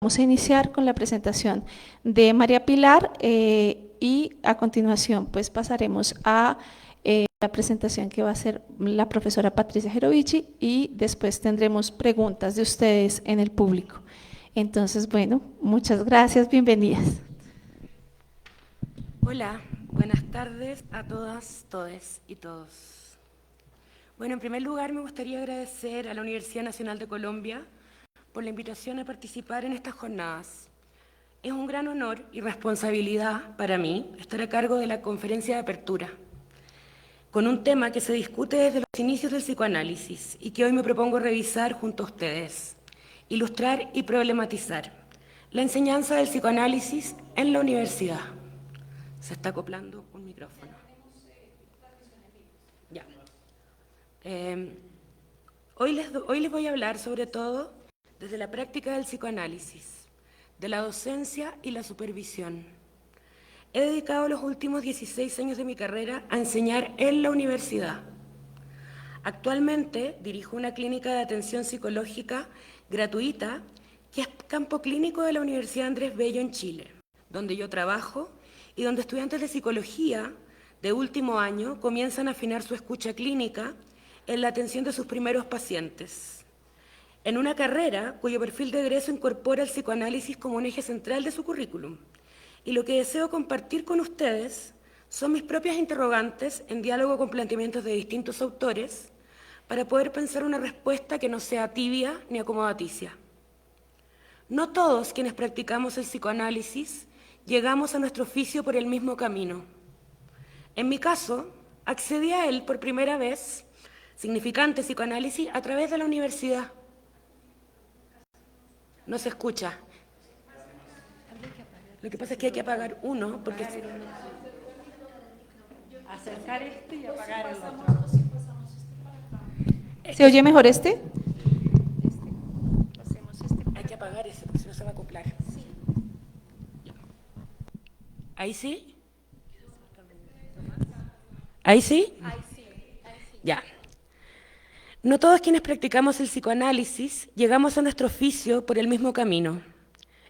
Vamos a iniciar con la presentación de María Pilar y a continuación pues pasaremos a la presentación que va a hacer la profesora Patricia Gerovici y después tendremos preguntas de ustedes en el público. Entonces, bueno, muchas gracias, bienvenidas. Hola, buenas tardes a todas, todes y todos. Bueno, en primer lugar me gustaría agradecer a la Universidad Nacional de Colombia por la invitación a participar en estas jornadas. Es un gran honor y responsabilidad para mí estar a cargo de la conferencia de apertura, con un tema que se discute desde los inicios del psicoanálisis y que hoy me propongo revisar junto a ustedes, ilustrar y problematizar la enseñanza del psicoanálisis en la universidad. Se está acoplando un micrófono. Ya. Hoy les voy a hablar sobre todo desde la práctica del psicoanálisis, de la docencia y la supervisión. He dedicado los últimos 16 años de mi carrera a enseñar en la universidad. Actualmente dirijo una clínica de atención psicológica gratuita que es campo clínico de la Universidad Andrés Bello en Chile, donde yo trabajo y donde estudiantes de psicología de último año comienzan a afinar su escucha clínica en la atención de sus primeros pacientes. En una carrera cuyo perfil de egreso incorpora el psicoanálisis como un eje central de su currículum. Y lo que deseo compartir con ustedes son mis propias interrogantes en diálogo con planteamientos de distintos autores para poder pensar una respuesta que no sea tibia ni acomodaticia. No todos quienes practicamos el psicoanálisis llegamos a nuestro oficio por el mismo camino. En mi caso, accedí a él por primera vez, significante psicoanálisis, a través de la universidad. No se escucha. Lo que pasa es que hay que apagar uno, porque... Acercar este y apagar el otro. ¿Se oye mejor este? Hay que apagar ese, porque si no se va a acoplar. Sí. ¿Ahí sí? ¿Ahí sí? Ahí sí. Ya. No todos quienes practicamos el psicoanálisis llegamos a nuestro oficio por el mismo camino.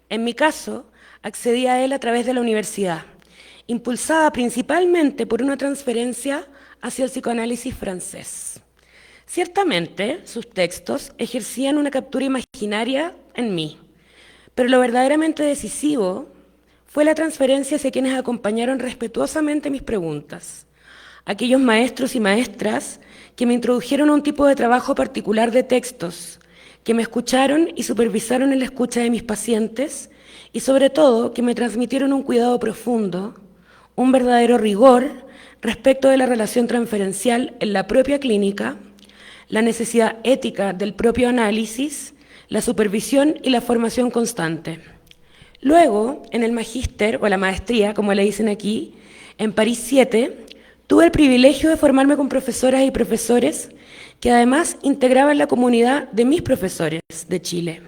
En mi caso, accedí a él a través de la universidad, impulsada principalmente por una transferencia hacia el psicoanálisis francés. Ciertamente, sus textos ejercían una captura imaginaria en mí, pero lo verdaderamente decisivo fue la transferencia hacia quienes acompañaron respetuosamente mis preguntas, aquellos maestros y maestras que me introdujeron a un tipo de trabajo particular de textos, que me escucharon y supervisaron en la escucha de mis pacientes y sobre todo que me transmitieron un cuidado profundo, un verdadero rigor respecto de la relación transferencial en la propia clínica, la necesidad ética del propio análisis, la supervisión y la formación constante. Luego, en el magíster o la maestría, como le dicen aquí, en París 7, tuve el privilegio de formarme con profesoras y profesores que además integraban la comunidad de mis profesores de Chile.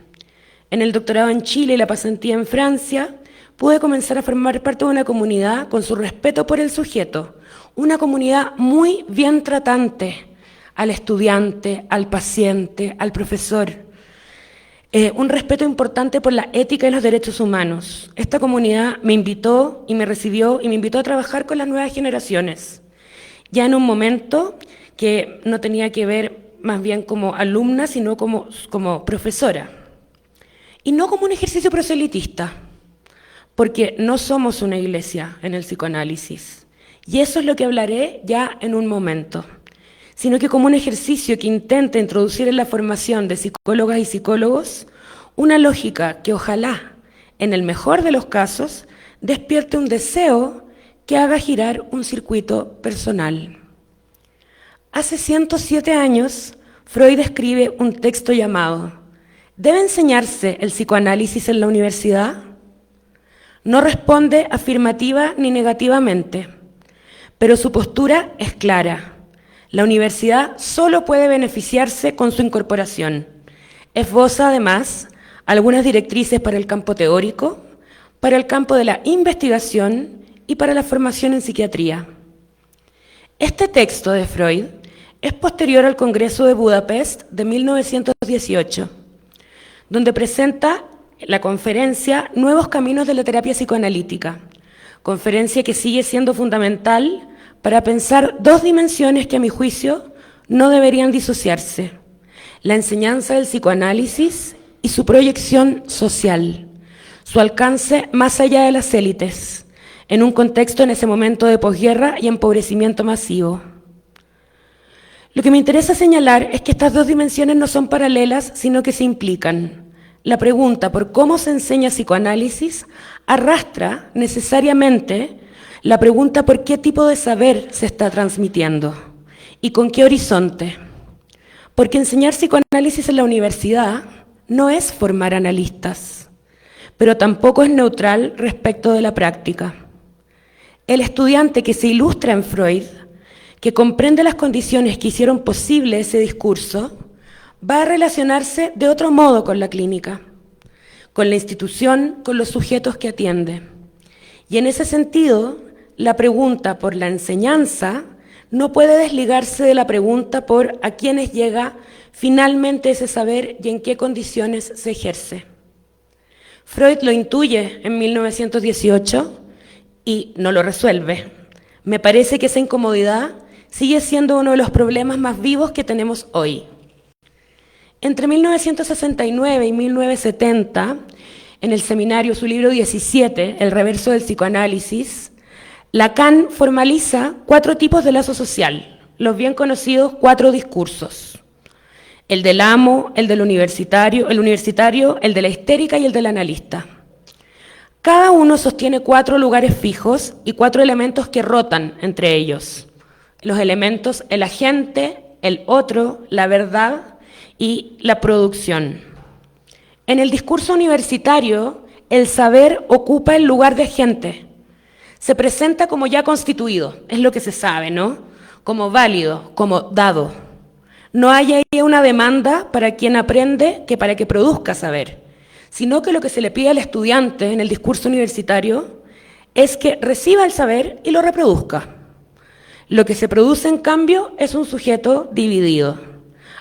En el doctorado en Chile y la pasantía en Francia, pude comenzar a formar parte de una comunidad con su respeto por el sujeto, una comunidad muy bien tratante al estudiante, al paciente, al profesor. Un respeto importante por la ética y los derechos humanos. Esta comunidad me invitó y me recibió y me invitó a trabajar con las nuevas generaciones, ya en un momento que no tenía que ver más bien como alumna, sino como profesora. Y no como un ejercicio proselitista, porque no somos una iglesia en el psicoanálisis. Y eso es lo que hablaré ya en un momento, sino que como un ejercicio que intenta introducir en la formación de psicólogas y psicólogos una lógica que ojalá, en el mejor de los casos, despierte un deseo que haga girar un circuito personal. Hace 107 años, Freud escribe un texto llamado ¿Debe enseñarse el psicoanálisis en la universidad? No responde afirmativa ni negativamente, pero su postura es clara. La universidad solo puede beneficiarse con su incorporación. Esboza, además, algunas directrices para el campo teórico, para el campo de la investigación y para la formación en psiquiatría. Este texto de Freud es posterior al Congreso de Budapest de 1918, donde presenta la conferencia Nuevos Caminos de la Terapia Psicoanalítica, conferencia que sigue siendo fundamental para pensar dos dimensiones que a mi juicio no deberían disociarse: la enseñanza del psicoanálisis y su proyección social, su alcance más allá de las élites, en un contexto en ese momento de posguerra y empobrecimiento masivo. Lo que me interesa señalar es que estas dos dimensiones no son paralelas, sino que se implican. La pregunta por cómo se enseña psicoanálisis arrastra necesariamente la pregunta por qué tipo de saber se está transmitiendo y con qué horizonte. Porque enseñar psicoanálisis en la universidad no es formar analistas, pero tampoco es neutral respecto de la práctica. El estudiante que se ilustra en Freud, que comprende las condiciones que hicieron posible ese discurso, va a relacionarse de otro modo con la clínica, con la institución, con los sujetos que atiende. Y en ese sentido, la pregunta por la enseñanza no puede desligarse de la pregunta por a quiénes llega finalmente ese saber y en qué condiciones se ejerce. Freud lo intuye en 1918 y no lo resuelve. Me parece que esa incomodidad sigue siendo uno de los problemas más vivos que tenemos hoy. Entre 1969 y 1970, en el seminario, su libro 17, El reverso del psicoanálisis, Lacan formaliza 4 tipos de lazo social, los bien conocidos 4 discursos: el del amo, el del universitario, el de la histérica y el del analista. Cada uno sostiene 4 lugares fijos y 4 elementos que rotan entre ellos. Los elementos: el agente, el otro, la verdad y la producción. En el discurso universitario, el saber ocupa el lugar de agente. Se presenta como ya constituido, es lo que se sabe, ¿no? Como válido, como dado. No hay ahí una demanda para quien aprende que para que produzca saber, sino que lo que se le pide al estudiante en el discurso universitario es que reciba el saber y lo reproduzca. Lo que se produce, en cambio, es un sujeto dividido,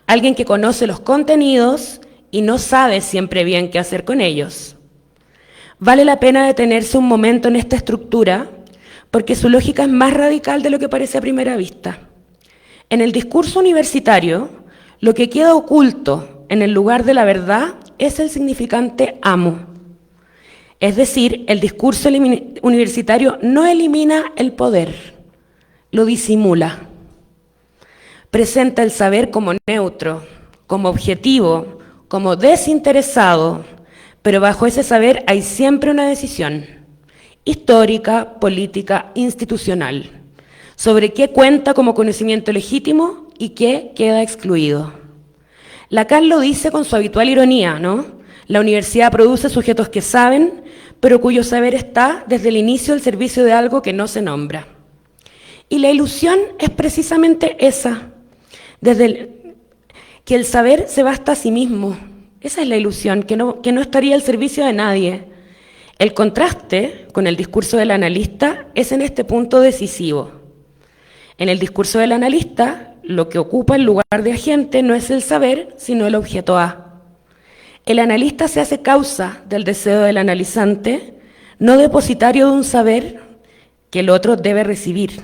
alguien que conoce los contenidos y no sabe siempre bien qué hacer con ellos. Vale la pena detenerse un momento en esta estructura porque su lógica es más radical de lo que parece a primera vista. En el discurso universitario, lo que queda oculto en el lugar de la verdad es el significante amo. Es decir, el discurso universitario no elimina el poder, lo disimula. Presenta el saber como neutro, como objetivo, como desinteresado, pero bajo ese saber hay siempre una decisión histórica, política, institucional, sobre qué cuenta como conocimiento legítimo y qué queda excluido. Lacan lo dice con su habitual ironía, ¿no? La universidad produce sujetos que saben, pero cuyo saber está desde el inicio al servicio de algo que no se nombra. Y la ilusión es precisamente esa, que el saber se basta a sí mismo. Esa es la ilusión, que no estaría al servicio de nadie. El contraste con el discurso del analista es en este punto decisivo. En el discurso del analista, lo que ocupa el lugar de agente no es el saber, sino el objeto A. El analista se hace causa del deseo del analizante, no depositario de un saber que el otro debe recibir.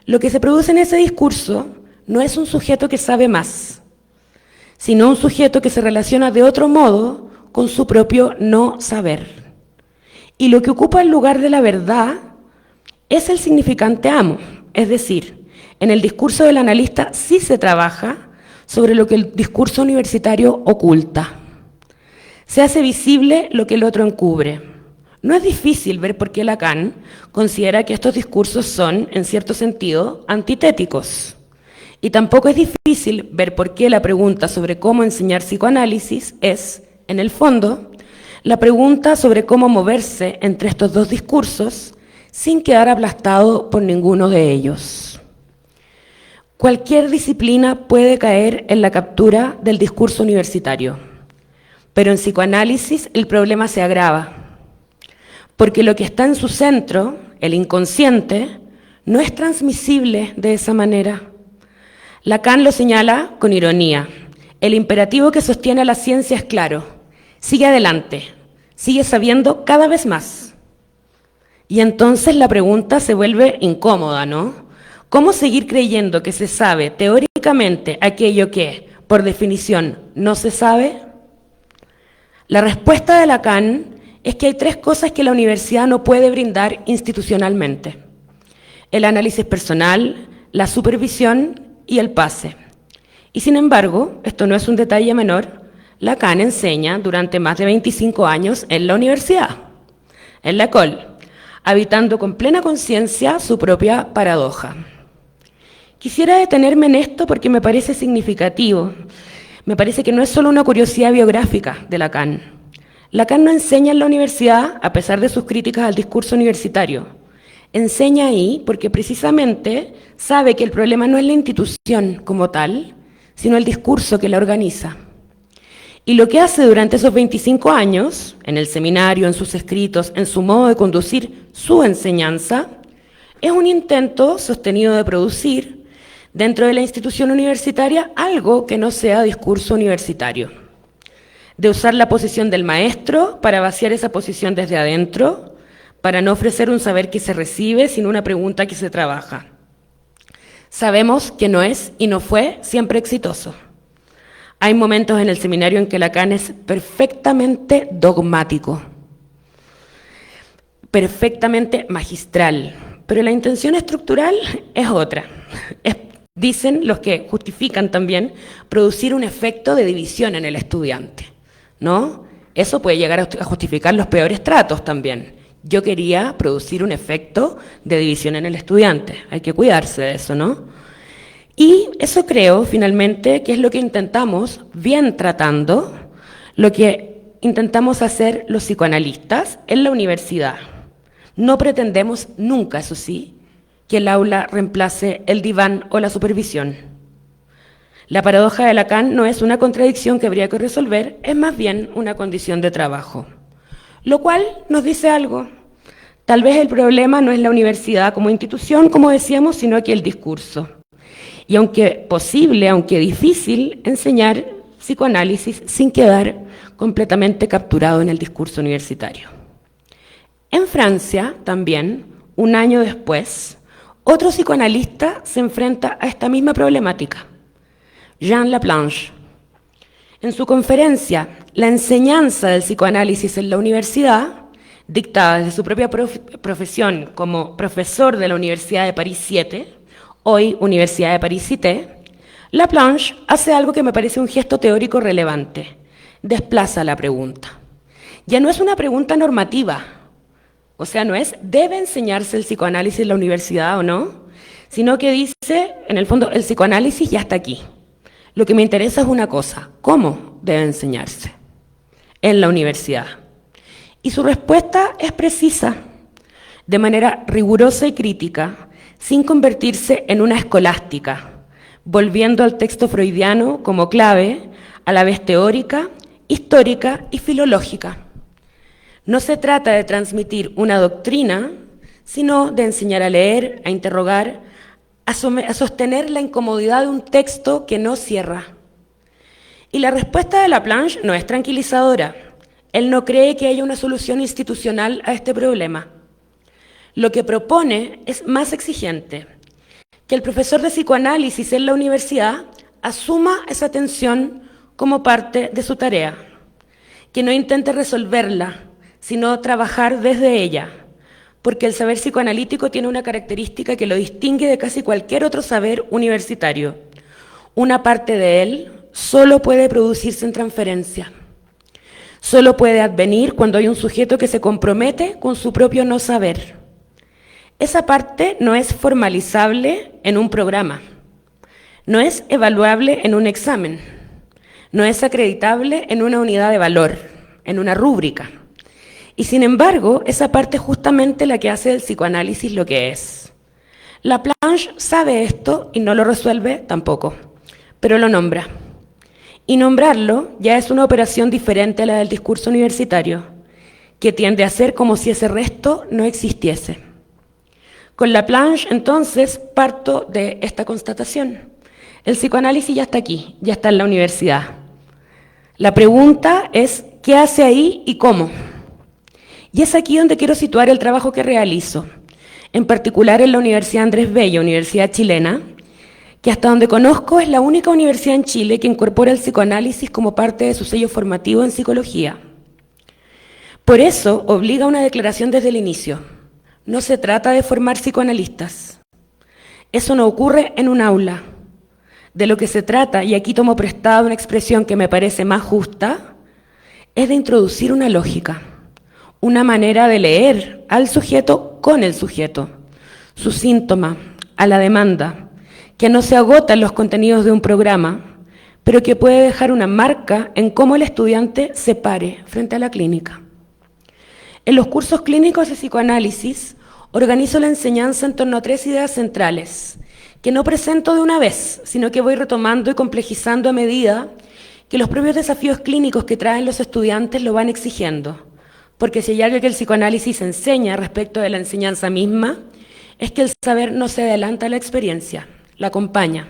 Lo que se produce en ese discurso no es un sujeto que sabe más, sino un sujeto que se relaciona de otro modo con su propio no saber. Y lo que ocupa el lugar de la verdad es el significante amo, es decir, en el discurso del analista sí se trabaja sobre lo que el discurso universitario oculta. Se hace visible lo que el otro encubre. No es difícil ver por qué Lacan considera que estos discursos son, en cierto sentido, antitéticos. Y tampoco es difícil ver por qué la pregunta sobre cómo enseñar psicoanálisis es, en el fondo, la pregunta sobre cómo moverse entre estos dos discursos sin quedar aplastado por ninguno de ellos. Cualquier disciplina puede caer en la captura del discurso universitario, pero en psicoanálisis el problema se agrava, porque lo que está en su centro, el inconsciente, no es transmisible de esa manera. Lacan lo señala con ironía. El imperativo que sostiene a la ciencia es claro: sigue adelante, sigue sabiendo cada vez más. Y entonces la pregunta se vuelve incómoda, ¿no? ¿Cómo seguir creyendo que se sabe teóricamente aquello que, por definición, no se sabe? La respuesta de Lacan es que hay tres cosas que la universidad no puede brindar institucionalmente: el análisis personal, la supervisión y el pase. Y sin embargo, esto no es un detalle menor, Lacan enseña durante más de 25 años en la universidad, en la École, habitando con plena conciencia su propia paradoja. Quisiera detenerme en esto porque me parece significativo. Me parece que no es solo una curiosidad biográfica de Lacan. Lacan no enseña en la universidad, a pesar de sus críticas al discurso universitario. Enseña ahí porque precisamente sabe que el problema no es la institución como tal, sino el discurso que la organiza. Y lo que hace durante esos 25 años, en el seminario, en sus escritos, en su modo de conducir su enseñanza, es un intento sostenido de producir, dentro de la institución universitaria, algo que no sea discurso universitario. De usar la posición del maestro para vaciar esa posición desde adentro, para no ofrecer un saber que se recibe, sino una pregunta que se trabaja. Sabemos que no es y no fue siempre exitoso. Hay momentos en el seminario en que Lacan es perfectamente dogmático, perfectamente magistral, pero la intención estructural es otra. Dicen los que justifican también producir un efecto de división en el estudiante, ¿no? Eso puede llegar a justificar los peores tratos también. Yo quería producir un efecto de división en el estudiante. Hay que cuidarse de eso, ¿no? Y eso creo, finalmente, que es lo que intentamos, bien tratando, lo que intentamos hacer los psicoanalistas en la universidad. No pretendemos nunca, eso sí, que el aula reemplace el diván o la supervisión. La paradoja de Lacan no es una contradicción que habría que resolver, es más bien una condición de trabajo. Lo cual nos dice algo. Tal vez el problema no es la universidad como institución, como decíamos, sino que el discurso. Y aunque posible, aunque difícil, enseñar psicoanálisis sin quedar completamente capturado en el discurso universitario. En Francia, también, un año después, otro psicoanalista se enfrenta a esta misma problemática, Jean Laplanche. En su conferencia, La enseñanza del psicoanálisis en la universidad, dictada desde su propia profesión como profesor de la Universidad de París 7, hoy Universidad de París Cité, Laplanche hace algo que me parece un gesto teórico relevante. Desplaza la pregunta. Ya no es una pregunta normativa, o sea, no es ¿debe enseñarse el psicoanálisis en la universidad o no? Sino que dice, en el fondo, el psicoanálisis ya está aquí. Lo que me interesa es una cosa, ¿cómo debe enseñarse en la universidad? Y su respuesta es precisa, de manera rigurosa y crítica, sin convertirse en una escolástica, volviendo al texto freudiano como clave, a la vez teórica, histórica y filológica. No se trata de transmitir una doctrina, sino de enseñar a leer, a interrogar, a sostener la incomodidad de un texto que no cierra. Y la respuesta de Laplanche no es tranquilizadora. Él no cree que haya una solución institucional a este problema. Lo que propone es más exigente, que el profesor de psicoanálisis en la universidad asuma esa tensión como parte de su tarea, que no intente resolverla, sino trabajar desde ella, porque el saber psicoanalítico tiene una característica que lo distingue de casi cualquier otro saber universitario. Una parte de él solo puede producirse en transferencia, solo puede advenir cuando hay un sujeto que se compromete con su propio no saber. Esa parte no es formalizable en un programa, no es evaluable en un examen, no es acreditable en una unidad de valor, en una rúbrica. Y sin embargo, esa parte es justamente la que hace del psicoanálisis lo que es. Laplanche sabe esto y no lo resuelve tampoco, pero lo nombra. Y nombrarlo ya es una operación diferente a la del discurso universitario, que tiende a ser como si ese resto no existiese. Con Laplanche, entonces, parto de esta constatación. El psicoanálisis ya está aquí, ya está en la universidad. La pregunta es, ¿qué hace ahí y cómo? Y es aquí donde quiero situar el trabajo que realizo, en particular en la Universidad Andrés Bello, universidad chilena, que hasta donde conozco es la única universidad en Chile que incorpora el psicoanálisis como parte de su sello formativo en psicología. Por eso obliga a una declaración desde el inicio. No se trata de formar psicoanalistas. Eso no ocurre en un aula. De lo que se trata, y aquí tomo prestada una expresión que me parece más justa, es de introducir una lógica, una manera de leer al sujeto con el sujeto, su síntoma, a la demanda, que no se agota en los contenidos de un programa, pero que puede dejar una marca en cómo el estudiante se pare frente a la clínica. En los cursos clínicos de psicoanálisis organizo la enseñanza en torno a 3 ideas centrales, que no presento de una vez, sino que voy retomando y complejizando a medida que los propios desafíos clínicos que traen los estudiantes lo van exigiendo. Porque si hay algo que el psicoanálisis enseña respecto de la enseñanza misma, es que el saber no se adelanta a la experiencia, la acompaña.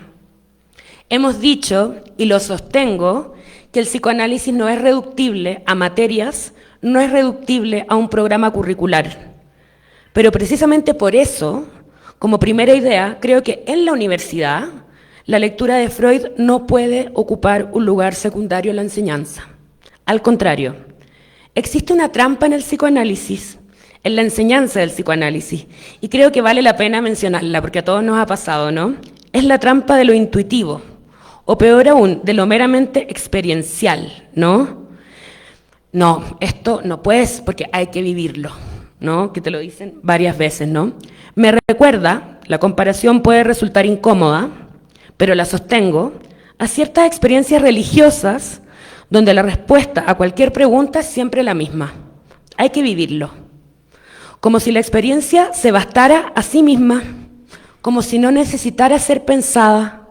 Hemos dicho, y lo sostengo, que el psicoanálisis no es reductible a materias, no es reductible a un programa curricular. Pero precisamente por eso, como primera idea, creo que en la universidad la lectura de Freud no puede ocupar un lugar secundario en la enseñanza. Al contrario, existe una trampa en el psicoanálisis, en la enseñanza del psicoanálisis, y creo que vale la pena mencionarla, porque a todos nos ha pasado, ¿no? Es la trampa de lo intuitivo, o peor aún, de lo meramente experiencial, ¿no? No, esto no puedes porque hay que vivirlo, ¿no? Que te lo dicen varias veces, ¿no? Me recuerda, la comparación puede resultar incómoda, pero la sostengo, a ciertas experiencias religiosas donde la respuesta a cualquier pregunta es siempre la misma. Hay que vivirlo. Como si la experiencia se bastara a sí misma, como si no necesitara ser pensada.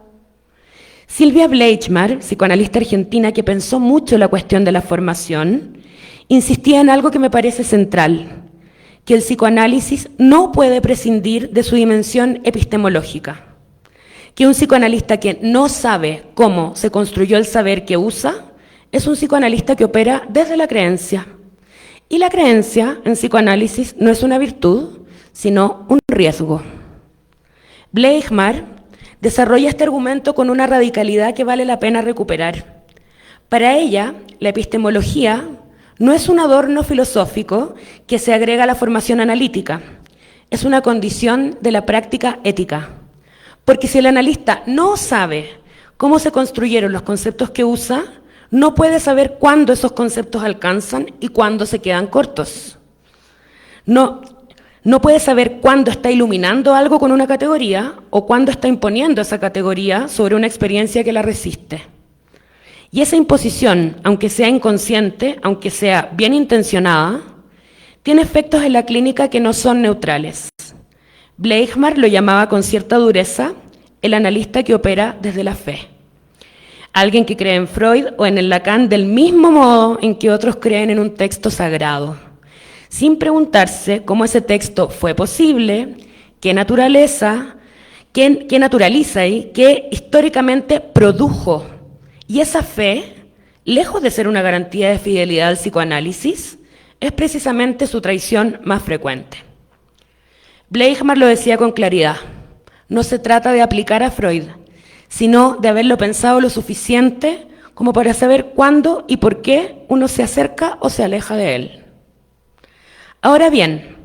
Silvia Bleichmar, psicoanalista argentina que pensó mucho la cuestión de la formación, insistía en algo que me parece central, que el psicoanálisis no puede prescindir de su dimensión epistemológica, que un psicoanalista que no sabe cómo se construyó el saber que usa es un psicoanalista que opera desde la creencia. Y la creencia en psicoanálisis no es una virtud, sino un riesgo. Bleichmar desarrolla este argumento con una radicalidad que vale la pena recuperar. Para ella, la epistemología no es un adorno filosófico que se agrega a la formación analítica, es una condición de la práctica ética. Porque si el analista no sabe cómo se construyeron los conceptos que usa, no puede saber cuándo esos conceptos alcanzan y cuándo se quedan cortos. No puede saber cuándo está iluminando algo con una categoría o cuándo está imponiendo esa categoría sobre una experiencia que la resiste. Y esa imposición, aunque sea inconsciente, aunque sea bien intencionada, tiene efectos en la clínica que no son neutrales. Bleichmar lo llamaba con cierta dureza el analista que opera desde la fe. Alguien que cree en Freud o en el Lacan del mismo modo en que otros creen en un texto sagrado, sin preguntarse cómo ese texto fue posible, qué naturaliza y qué históricamente produjo. Y esa fe, lejos de ser una garantía de fidelidad al psicoanálisis, es precisamente su traición más frecuente. Bleichmar lo decía con claridad, no se trata de aplicar a Freud, sino de haberlo pensado lo suficiente como para saber cuándo y por qué uno se acerca o se aleja de él. Ahora bien,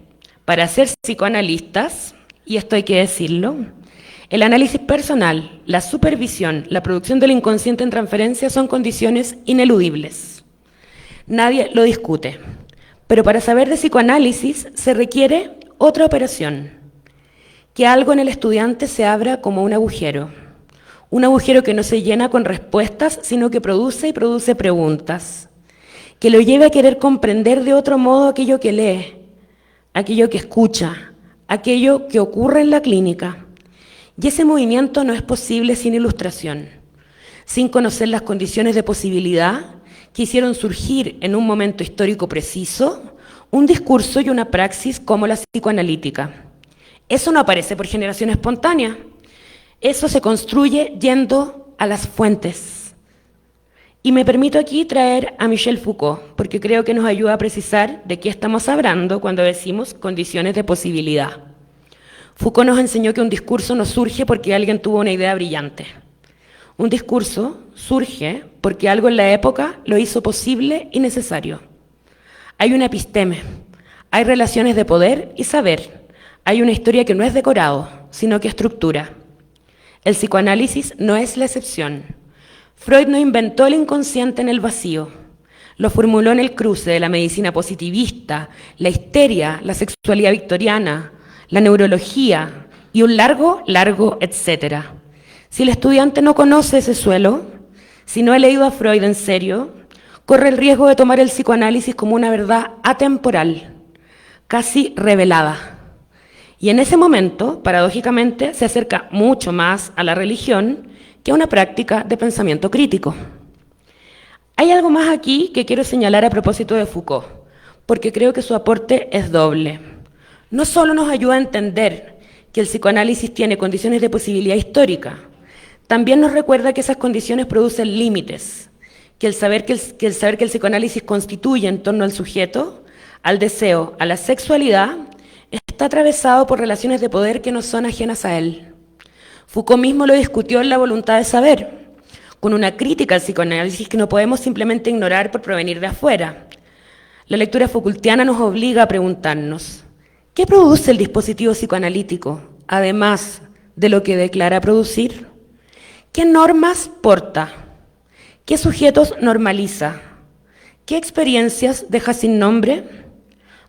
para ser psicoanalistas, y esto hay que decirlo, el análisis personal, la supervisión, la producción del inconsciente en transferencia son condiciones ineludibles. Nadie lo discute. Pero para saber de psicoanálisis se requiere otra operación, que algo en el estudiante se abra como un agujero que no se llena con respuestas, sino que produce y produce preguntas, que lo lleve a querer comprender de otro modo aquello que lee, aquello que escucha, aquello que ocurre en la clínica. Y ese movimiento no es posible sin ilustración, sin conocer las condiciones de posibilidad que hicieron surgir en un momento histórico preciso un discurso y una praxis como la psicoanalítica. Eso no aparece por generación espontánea, eso se construye yendo a las fuentes. Y me permito aquí traer a Michel Foucault, porque creo que nos ayuda a precisar de qué estamos hablando cuando decimos condiciones de posibilidad. Foucault nos enseñó que un discurso no surge porque alguien tuvo una idea brillante. Un discurso surge porque algo en la época lo hizo posible y necesario. Hay una episteme, hay relaciones de poder y saber, hay una historia que no es decorado, sino que estructura. El psicoanálisis no es la excepción. Freud no inventó el inconsciente en el vacío, lo formuló en el cruce de la medicina positivista, la histeria, la sexualidad victoriana, la neurología y un largo etcétera. Si el estudiante no conoce ese suelo, si no ha leído a Freud en serio, corre el riesgo de tomar el psicoanálisis como una verdad atemporal, casi revelada. Y en ese momento, paradójicamente, se acerca mucho más a la religión que a una práctica de pensamiento crítico. Hay algo más aquí que quiero señalar a propósito de Foucault, porque creo que su aporte es doble. No solo nos ayuda a entender que el psicoanálisis tiene condiciones de posibilidad histórica, también nos recuerda que esas condiciones producen límites, que el saber que el psicoanálisis constituye en torno al sujeto, al deseo, a la sexualidad, está atravesado por relaciones de poder que no son ajenas a él. Foucault mismo lo discutió en La voluntad de saber, con una crítica al psicoanálisis que no podemos simplemente ignorar por provenir de afuera. La lectura Foucaultiana nos obliga a preguntarnos, ¿qué produce el dispositivo psicoanalítico, además de lo que declara producir? ¿Qué normas porta? ¿Qué sujetos normaliza? ¿Qué experiencias deja sin nombre?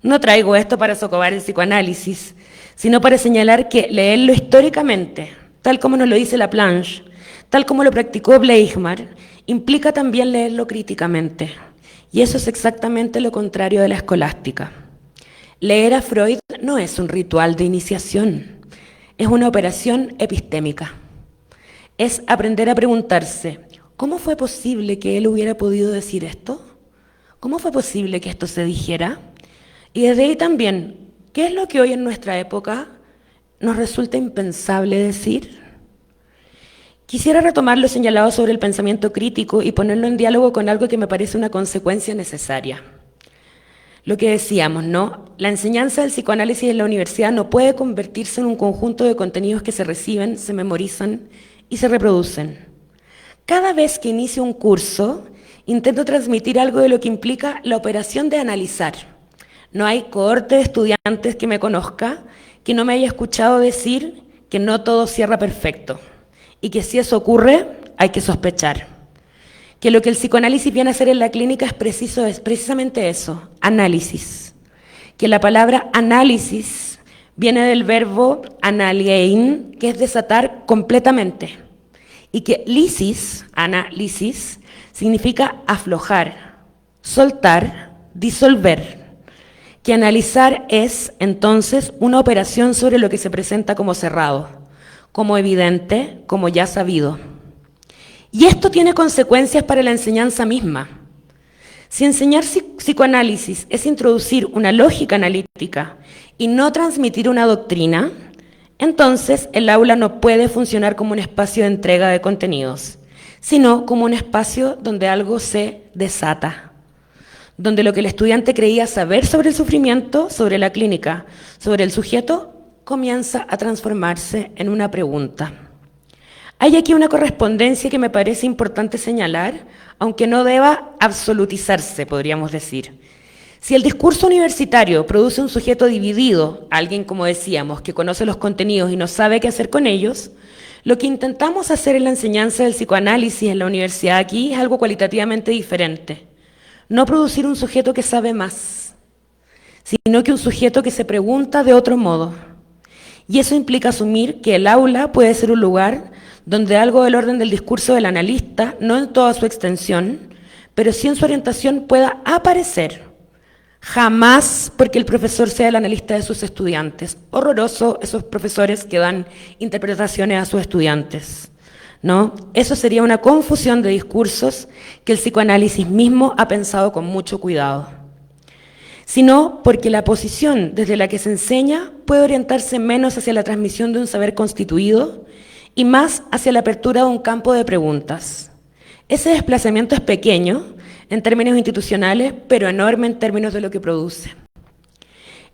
No traigo esto para socavar el psicoanálisis, sino para señalar que leerlo históricamente, tal como nos lo dice Laplanche, tal como lo practicó Bleichmar, implica también leerlo críticamente. Y eso es exactamente lo contrario de la escolástica. Leer a Freud no es un ritual de iniciación, es una operación epistémica. Es aprender a preguntarse, ¿cómo fue posible que él hubiera podido decir esto? ¿Cómo fue posible que esto se dijera? Y desde ahí también, ¿qué es lo que hoy en nuestra época nos resulta impensable decir? Quisiera retomar lo señalado sobre el pensamiento crítico y ponerlo en diálogo con algo que me parece una consecuencia necesaria. Lo que decíamos, ¿no? La enseñanza del psicoanálisis en la universidad no puede convertirse en un conjunto de contenidos que se reciben, se memorizan y se reproducen. Cada vez que inicio un curso, intento transmitir algo de lo que implica la operación de analizar. No hay cohorte de estudiantes que me conozca que no me haya escuchado decir que no todo cierra perfecto y que si eso ocurre hay que sospechar. Que lo que el psicoanálisis viene a hacer en la clínica es precisamente eso, análisis. Que la palabra análisis viene del verbo analiein, que es desatar completamente. Y que lisis, análisis, significa aflojar, soltar, disolver. Que analizar es, entonces, una operación sobre lo que se presenta como cerrado, como evidente, como ya sabido. Y esto tiene consecuencias para la enseñanza misma. Si enseñar psicoanálisis es introducir una lógica analítica y no transmitir una doctrina, entonces el aula no puede funcionar como un espacio de entrega de contenidos, sino como un espacio donde algo se desata, donde lo que el estudiante creía saber sobre el sufrimiento, sobre la clínica, sobre el sujeto, comienza a transformarse en una pregunta. Hay aquí una correspondencia que me parece importante señalar, aunque no deba absolutizarse, podríamos decir. Si el discurso universitario produce un sujeto dividido, alguien, como decíamos, que conoce los contenidos y no sabe qué hacer con ellos, lo que intentamos hacer en la enseñanza del psicoanálisis en la universidad aquí es algo cualitativamente diferente. No producir un sujeto que sabe más, sino que un sujeto que se pregunta de otro modo. Y eso implica asumir que el aula puede ser un lugar donde algo del orden del discurso del analista, no en toda su extensión, pero sí en su orientación pueda aparecer. Jamás porque el profesor sea el analista de sus estudiantes. Horroroso esos profesores que dan interpretaciones a sus estudiantes, ¿no? Eso sería una confusión de discursos que el psicoanálisis mismo ha pensado con mucho cuidado. Sino porque la posición desde la que se enseña puede orientarse menos hacia la transmisión de un saber constituido y más hacia la apertura de un campo de preguntas. Ese desplazamiento es pequeño en términos institucionales, pero enorme en términos de lo que produce.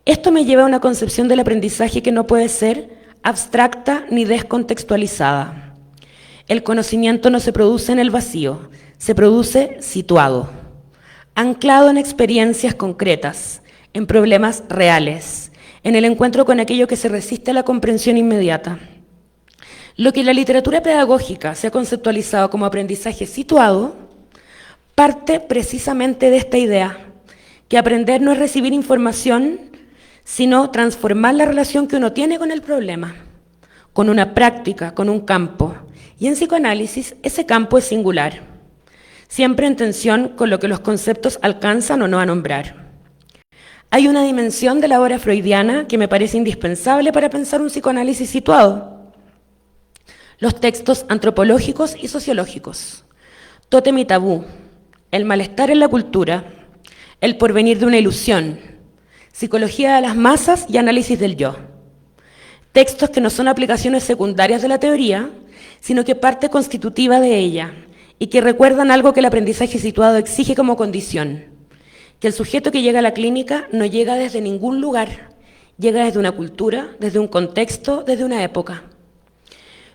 Esto me lleva a una concepción del aprendizaje que no puede ser abstracta ni descontextualizada. El conocimiento no se produce en el vacío, se produce situado, anclado en experiencias concretas, en problemas reales, en el encuentro con aquello que se resiste a la comprensión inmediata. Lo que en la literatura pedagógica se ha conceptualizado como aprendizaje situado parte precisamente de esta idea, que aprender no es recibir información, sino transformar la relación que uno tiene con el problema, con una práctica, con un campo. Y en psicoanálisis ese campo es singular, siempre en tensión con lo que los conceptos alcanzan o no a nombrar. Hay una dimensión de la obra freudiana que me parece indispensable para pensar un psicoanálisis situado: los textos antropológicos y sociológicos, tótem y tabú, el malestar en la cultura, el porvenir de una ilusión, psicología de las masas y análisis del yo. Textos que no son aplicaciones secundarias de la teoría, sino que parte constitutiva de ella, y que recuerdan algo que el aprendizaje situado exige como condición: que el sujeto que llega a la clínica no llega desde ningún lugar, llega desde una cultura, desde un contexto, desde una época.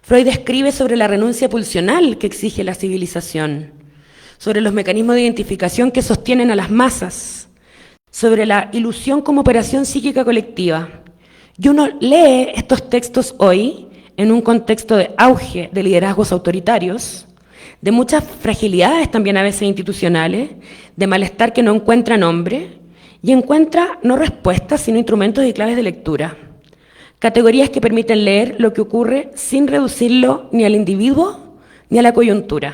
Freud escribe sobre la renuncia pulsional que exige la civilización, sobre los mecanismos de identificación que sostienen a las masas, sobre la ilusión como operación psíquica colectiva. Y uno lee estos textos hoy en un contexto de auge de liderazgos autoritarios, de muchas fragilidades también a veces institucionales, de malestar que no encuentra nombre, y encuentra no respuestas, sino instrumentos y claves de lectura. Categorías que permiten leer lo que ocurre sin reducirlo ni al individuo ni a la coyuntura.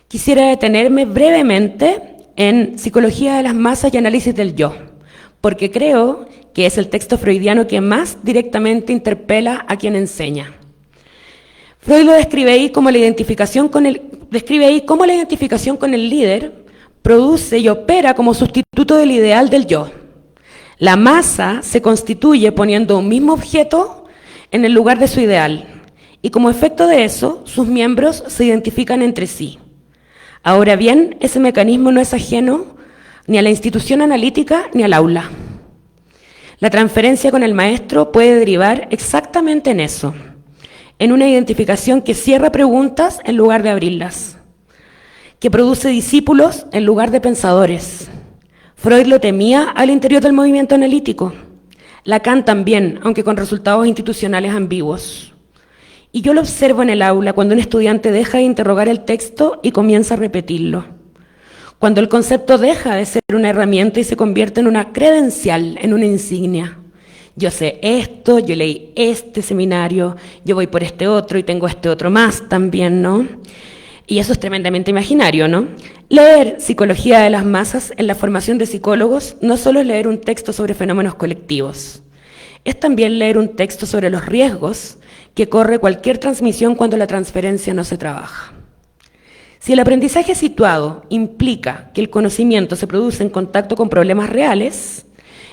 Quisiera detenerme brevemente en Psicología de las masas y análisis del yo, porque creo que es el texto freudiano que más directamente interpela a quien enseña. Freud lo describe ahí como la identificación con el líder produce y opera como sustituto del ideal del yo. La masa se constituye poniendo un mismo objeto en el lugar de su ideal, y como efecto de eso, sus miembros se identifican entre sí. Ahora bien, ese mecanismo no es ajeno ni a la institución analítica ni al aula. La transferencia con el maestro puede derivar exactamente en eso, en una identificación que cierra preguntas en lugar de abrirlas, que produce discípulos en lugar de pensadores. Freud lo temía al interior del movimiento analítico, Lacan también, aunque con resultados institucionales ambiguos. Y yo lo observo en el aula cuando un estudiante deja de interrogar el texto y comienza a repetirlo. Cuando el concepto deja de ser una herramienta y se convierte en una credencial, en una insignia. Yo sé esto, yo leí este seminario, yo voy por este otro y tengo este otro más también, ¿no? Y eso es tremendamente imaginario, ¿no? Leer Psicología de las masas en la formación de psicólogos no solo es leer un texto sobre fenómenos colectivos, es también leer un texto sobre los riesgos que corre cualquier transmisión cuando la transferencia no se trabaja. Si el aprendizaje situado implica que el conocimiento se produce en contacto con problemas reales,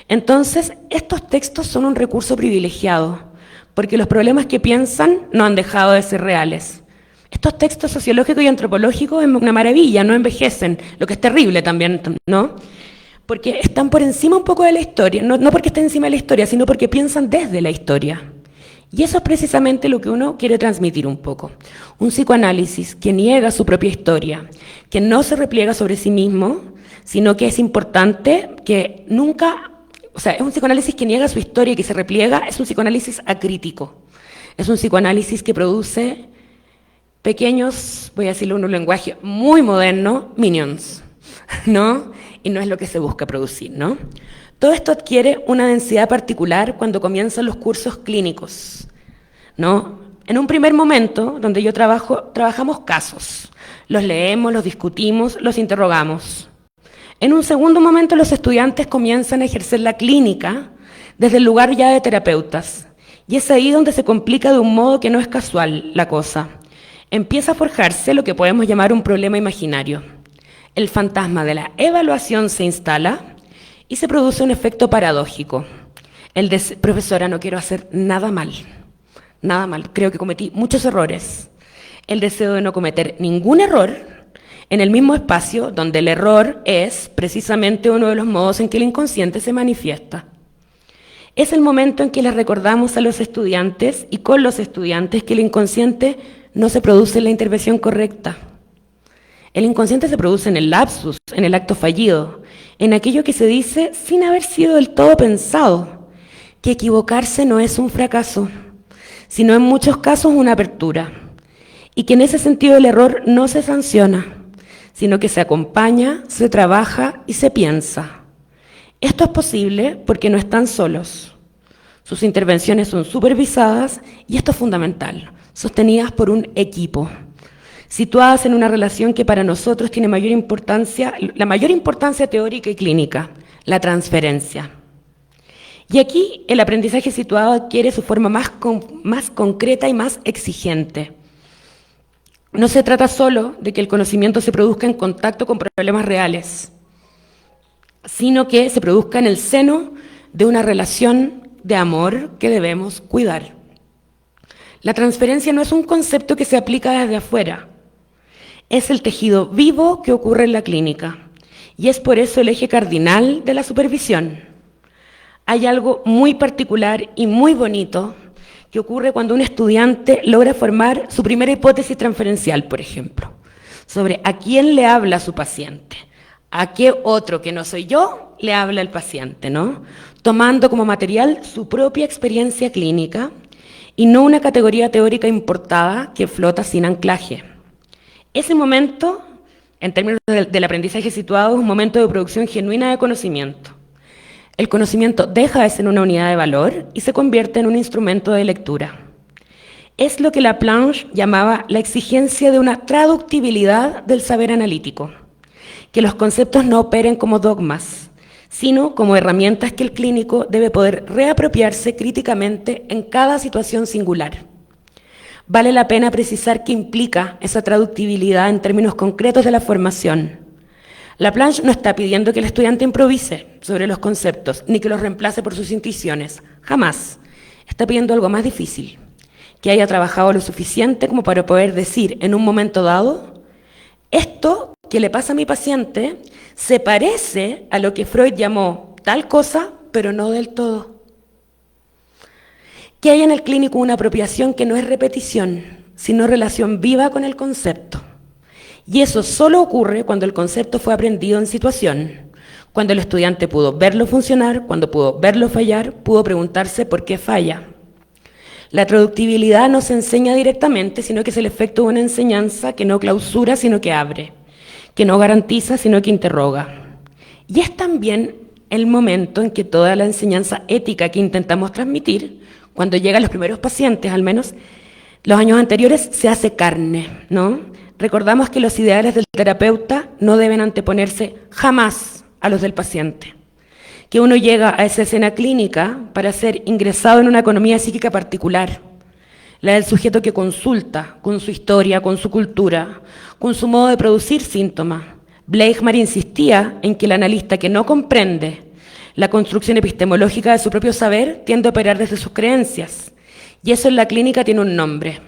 entonces estos textos son un recurso privilegiado, porque los problemas que piensan no han dejado de ser reales. Estos textos sociológicos y antropológicos es una maravilla, no envejecen, lo que es terrible también, ¿no? Porque están por encima un poco de la historia, no porque estén encima de la historia, sino porque piensan desde la historia. Y eso es precisamente lo que uno quiere transmitir un poco. Un psicoanálisis que niega su propia historia, que no se repliega sobre sí mismo, sino que es importante que nunca, o sea, es un psicoanálisis que niega su historia y que se repliega, es un psicoanálisis acrítico. Es un psicoanálisis que produce pequeños, voy a decirlo en un lenguaje muy moderno, minions, ¿no? Y no es lo que se busca producir, ¿no? Todo esto adquiere una densidad particular cuando comienzan los cursos clínicos, ¿no? En un primer momento, donde yo trabajamos casos, los leemos, los discutimos, los interrogamos. En un segundo momento, los estudiantes comienzan a ejercer la clínica desde el lugar ya de terapeutas, y es ahí donde se complica de un modo que no es casual la cosa. Empieza a forjarse lo que podemos llamar un problema imaginario. El fantasma de la evaluación se instala y se produce un efecto paradójico. El de, profesora, no quiero hacer nada mal, creo que cometí muchos errores. El deseo de no cometer ningún error en el mismo espacio donde el error es precisamente uno de los modos en que el inconsciente se manifiesta. Es el momento en que les recordamos a los estudiantes y con los estudiantes que el inconsciente no se produce en la intervención correcta. El inconsciente se produce en el lapsus, en el acto fallido, en aquello que se dice sin haber sido del todo pensado, que equivocarse no es un fracaso, sino en muchos casos una apertura, y que en ese sentido el error no se sanciona, sino que se acompaña, se trabaja y se piensa. Esto es posible porque no están solos. Sus intervenciones son supervisadas, y esto es fundamental, sostenidas por un equipo, situadas en una relación que para nosotros tiene mayor importancia, la mayor importancia teórica y clínica, la transferencia. Y aquí el aprendizaje situado adquiere su forma más concreta y más exigente. No se trata solo de que el conocimiento se produzca en contacto con problemas reales, sino que se produzca en el seno de una relación de amor que debemos cuidar. La transferencia no es un concepto que se aplica desde afuera, es el tejido vivo que ocurre en la clínica, y es por eso el eje cardinal de la supervisión. Hay algo muy particular y muy bonito que ocurre cuando un estudiante logra formar su primera hipótesis transferencial, por ejemplo, sobre a quién le habla su paciente, a qué otro que no soy yo le habla el paciente, ¿no? Tomando como material su propia experiencia clínica y no una categoría teórica importada que flota sin anclaje. Ese momento, en términos del aprendizaje situado, es un momento de producción genuina de conocimiento. El conocimiento deja de ser una unidad de valor y se convierte en un instrumento de lectura. Es lo que Laplanche llamaba la exigencia de una traductibilidad del saber analítico, que los conceptos no operen como dogmas, sino como herramientas que el clínico debe poder reapropiarse críticamente en cada situación singular. Vale la pena precisar qué implica esa traductibilidad en términos concretos de la formación. Laplanche no está pidiendo que el estudiante improvise sobre los conceptos, ni que los reemplace por sus intuiciones, jamás. Está pidiendo algo más difícil, que haya trabajado lo suficiente como para poder decir en un momento dado, esto que le pasa a mi paciente se parece a lo que Freud llamó tal cosa, pero no del todo. Que haya en el clínico una apropiación que no es repetición, sino relación viva con el concepto. Y eso solo ocurre cuando el concepto fue aprendido en situación, cuando el estudiante pudo verlo funcionar, cuando pudo verlo fallar, pudo preguntarse por qué falla. La traductibilidad no se enseña directamente, sino que es el efecto de una enseñanza que no clausura, sino que abre, que no garantiza, sino que interroga. Y es también el momento en que toda la enseñanza ética que intentamos transmitir, cuando llegan los primeros pacientes, al menos los años anteriores, se hace carne, ¿no? Recordamos que los ideales del terapeuta no deben anteponerse jamás a los del paciente. Que uno llega a esa escena clínica para ser ingresado en una economía psíquica particular, la del sujeto que consulta, con su historia, con su cultura, con su modo de producir síntomas. Bleichmar insistía en que el analista que no comprende la construcción epistemológica de su propio saber tiende a operar desde sus creencias. Y eso en la clínica tiene un nombre.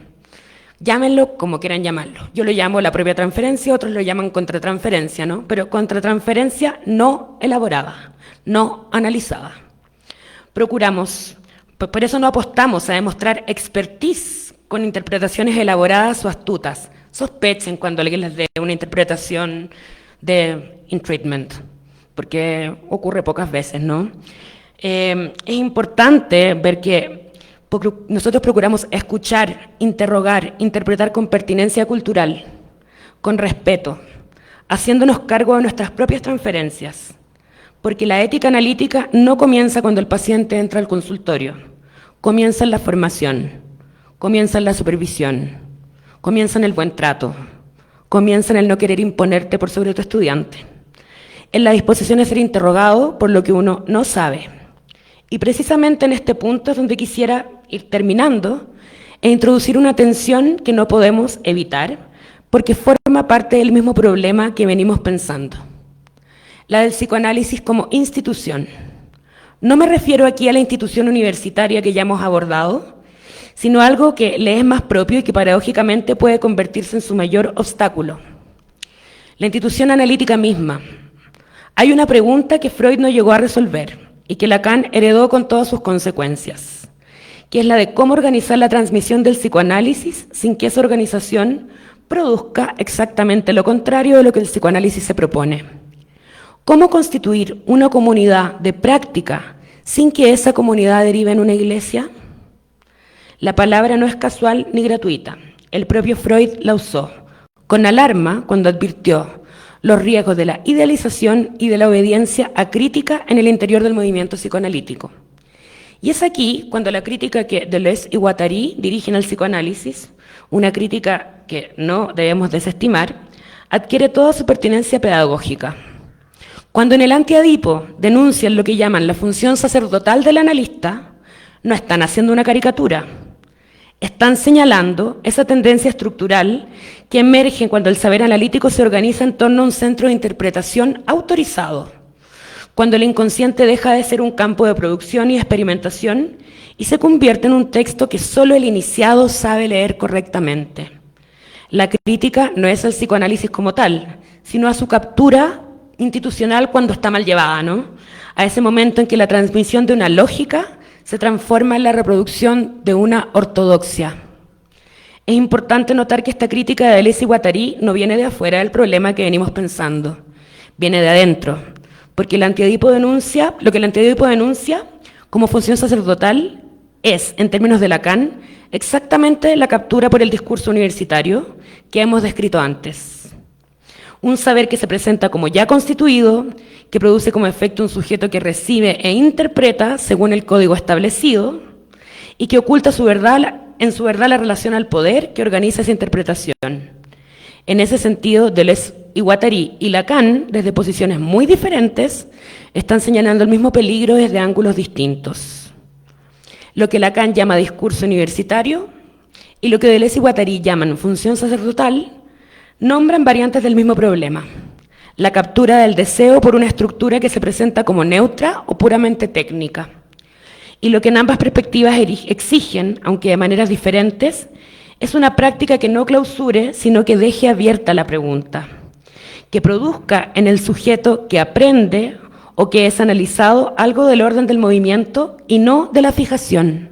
Llámenlo como quieran llamarlo. Yo lo llamo la propia transferencia, otros lo llaman contratransferencia, ¿no? Pero contratransferencia no elaborada, no analizada. Procuramos, pues por eso no apostamos a demostrar expertise con interpretaciones elaboradas o astutas. Sospechen cuando alguien les dé una interpretación de in treatment, porque ocurre pocas veces, ¿no? Es importante ver que nosotros procuramos escuchar, interrogar, interpretar con pertinencia cultural, con respeto, haciéndonos cargo de nuestras propias transferencias, porque la ética analítica no comienza cuando el paciente entra al consultorio, comienza en la formación, comienza en la supervisión, comienza en el buen trato, comienza en el no querer imponerte por sobre tu estudiante, en la disposición de ser interrogado por lo que uno no sabe. Y precisamente en este punto es donde quisiera ir terminando e introducir una tensión que no podemos evitar porque forma parte del mismo problema que venimos pensando. La del psicoanálisis como institución. No me refiero aquí a la institución universitaria que ya hemos abordado, sino a algo que le es más propio y que paradójicamente puede convertirse en su mayor obstáculo. la institución analítica misma. Hay una pregunta que Freud no llegó a resolver y que Lacan heredó con todas sus consecuencias, que es la de cómo organizar la transmisión del psicoanálisis sin que esa organización produzca exactamente lo contrario de lo que el psicoanálisis se propone. ¿Cómo constituir una comunidad de práctica sin que esa comunidad derive en una iglesia? La palabra no es casual ni gratuita. El propio Freud la usó con alarma cuando advirtió los riesgos de la idealización y de la obediencia acrítica en el interior del movimiento psicoanalítico. Y es aquí cuando la crítica que Deleuze y Guattari dirigen al psicoanálisis, una crítica que no debemos desestimar, adquiere toda su pertinencia pedagógica. Cuando en el Anti-Edipo denuncian lo que llaman la función sacerdotal del analista, no están haciendo una caricatura. Están señalando esa tendencia estructural que emerge cuando el saber analítico se organiza en torno a un centro de interpretación autorizado, cuando el inconsciente deja de ser un campo de producción y experimentación y se convierte en un texto que solo el iniciado sabe leer correctamente. La crítica no es al psicoanálisis como tal, sino a su captura institucional cuando está mal llevada, ¿no? A ese momento en que la transmisión de una lógica se transforma en la reproducción de una ortodoxia. Es importante notar que esta crítica de Deleuze y Guattari no viene de afuera del problema que venimos pensando, viene de adentro, porque lo que el Anti-Edipo denuncia como función sacerdotal es, en términos de Lacan, exactamente la captura por el discurso universitario que hemos descrito antes. Un saber que se presenta como ya constituido, que produce como efecto un sujeto que recibe e interpreta según el código establecido y que oculta en su verdad la relación al poder que organiza esa interpretación. En ese sentido, Deleuze y Guattari y Lacan, desde posiciones muy diferentes, están señalando el mismo peligro desde ángulos distintos. Lo que Lacan llama discurso universitario y lo que Deleuze y Guattari llaman función sacerdotal nombran variantes del mismo problema: la captura del deseo por una estructura que se presenta como neutra o puramente técnica. Y lo que en ambas perspectivas exigen, aunque de maneras diferentes, es una práctica que no clausure, sino que deje abierta la pregunta, que produzca en el sujeto que aprende o que es analizado algo del orden del movimiento y no de la fijación.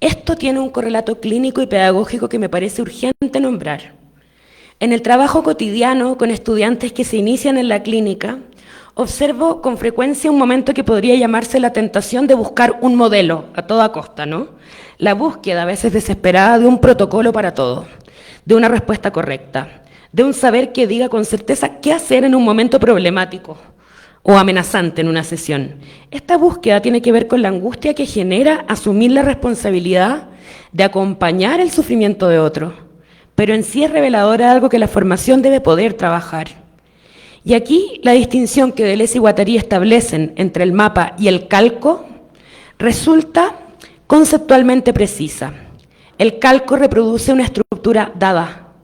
Esto tiene un correlato clínico y pedagógico que me parece urgente nombrar. En el trabajo cotidiano con estudiantes que se inician en la clínica, observo con frecuencia un momento que podría llamarse la tentación de buscar un modelo a toda costa, ¿no? La búsqueda a veces desesperada de un protocolo para todo, de una respuesta correcta, de un saber que diga con certeza qué hacer en un momento problemático o amenazante en una sesión. Esta búsqueda tiene que ver con la angustia que genera asumir la responsabilidad de acompañar el sufrimiento de otro, pero en sí es reveladora de algo que la formación debe poder trabajar. Y aquí la distinción que Deleuze y Guattari establecen entre el mapa y el calco resulta conceptualmente precisa. El calco reproduce una estructura dada.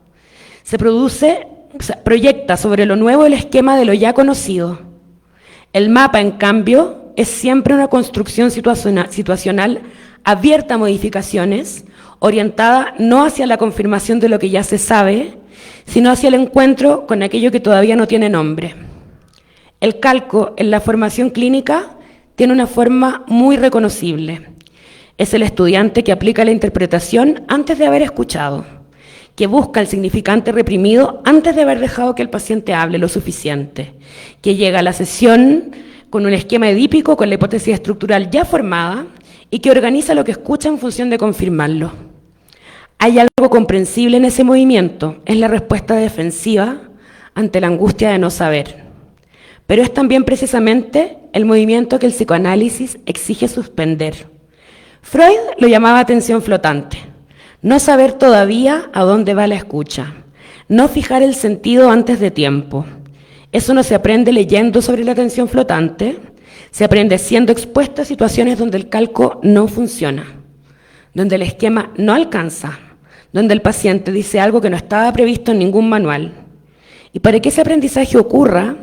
Proyecta sobre lo nuevo el esquema de lo ya conocido. El mapa, en cambio, es siempre una construcción situacional abierta a modificaciones, orientada no hacia la confirmación de lo que ya se sabe, sino hacia el encuentro con aquello que todavía no tiene nombre. El calco en la formación clínica tiene una forma muy reconocible. Es el estudiante que aplica la interpretación antes de haber escuchado, que busca el significante reprimido antes de haber dejado que el paciente hable lo suficiente, que llega a la sesión con un esquema edípico, con la hipótesis estructural ya formada, y que organiza lo que escucha en función de confirmarlo. Hay algo comprensible en ese movimiento, es la respuesta defensiva ante la angustia de no saber. Pero es también precisamente el movimiento que el psicoanálisis exige suspender. Freud lo llamaba atención flotante, no saber todavía a dónde va la escucha, no fijar el sentido antes de tiempo. Eso no se aprende leyendo sobre la atención flotante, se aprende siendo expuesto a situaciones donde el calco no funciona, donde el esquema no alcanza, donde el paciente dice algo que no estaba previsto en ningún manual. Y para que ese aprendizaje ocurra,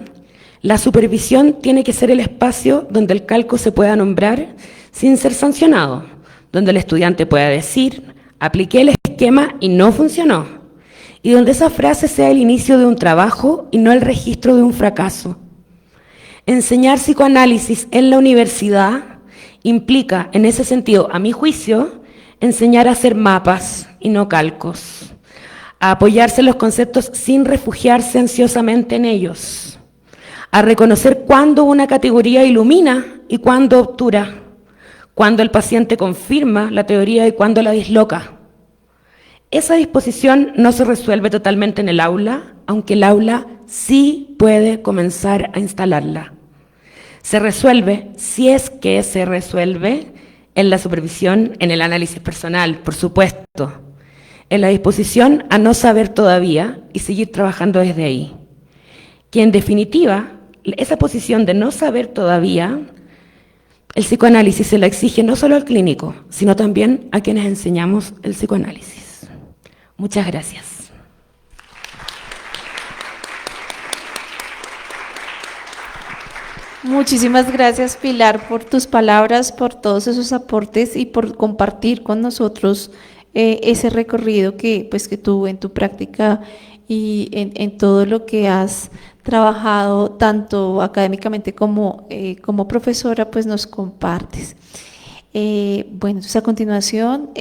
la supervisión tiene que ser el espacio donde el calco se pueda nombrar sin ser sancionado, donde el estudiante pueda decir, apliqué el esquema y no funcionó. y donde esa frase sea el inicio de un trabajo y no el registro de un fracaso. Enseñar psicoanálisis en la universidad implica, en ese sentido, a mi juicio, enseñar a hacer mapas y no calcos, a apoyarse en los conceptos sin refugiarse ansiosamente en ellos, a reconocer cuándo una categoría ilumina y cuándo obtura, cuándo el paciente confirma la teoría y cuándo la disloca. Esa disposición no se resuelve totalmente en el aula, aunque el aula sí puede comenzar a instalarla. Se resuelve, si es que se resuelve, en la supervisión, en el análisis personal, por supuesto, en la disposición a no saber todavía y seguir trabajando desde ahí. Que en definitiva, esa posición de no saber todavía, el psicoanálisis se la exige no solo al clínico, sino también a quienes enseñamos el psicoanálisis. Muchas gracias. Muchísimas gracias, Pilar, por tus palabras, por todos esos aportes y por compartir con nosotros ese recorrido que tuvo en tu práctica y en todo lo que has trabajado tanto académicamente como profesora, pues nos compartes. Bueno, entonces a continuación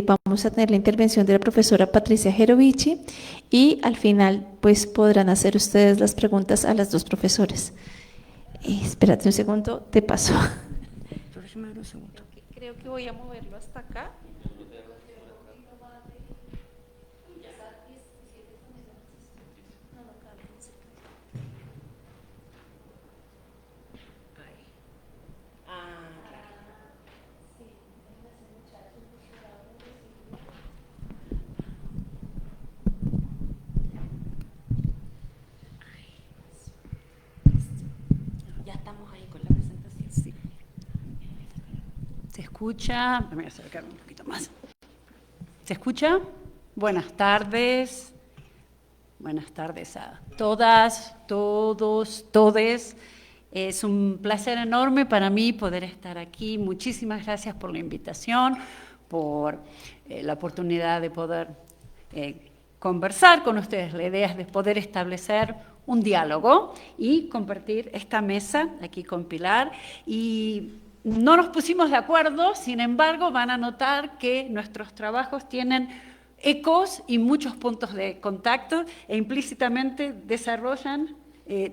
vamos a tener la intervención de la profesora Patricia Gerovici y al final pues podrán hacer ustedes las preguntas a las dos profesoras. Espérate un segundo, te paso. Creo que voy a moverlo hasta acá. ¿Se escucha? Me voy a acercar un poquito más. ¿Se escucha? Buenas tardes. Buenas tardes a todas, todos, todes. Es un placer enorme para mí poder estar aquí. Muchísimas gracias por la invitación, por la oportunidad de poder conversar con ustedes. La idea es de poder establecer un diálogo y compartir esta mesa aquí con Pilar. Y no nos pusimos de acuerdo, sin embargo, van a notar que nuestros trabajos tienen ecos y muchos puntos de contacto e implícitamente desarrollan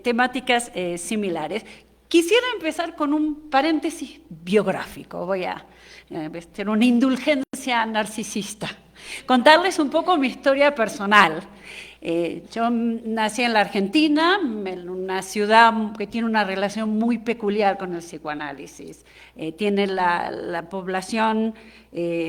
temáticas similares. Quisiera empezar con un paréntesis biográfico, voy a hacer una indulgencia narcisista, contarles un poco mi historia personal. Yo nací en la Argentina, en una ciudad que tiene una relación muy peculiar con el psicoanálisis. Tiene la población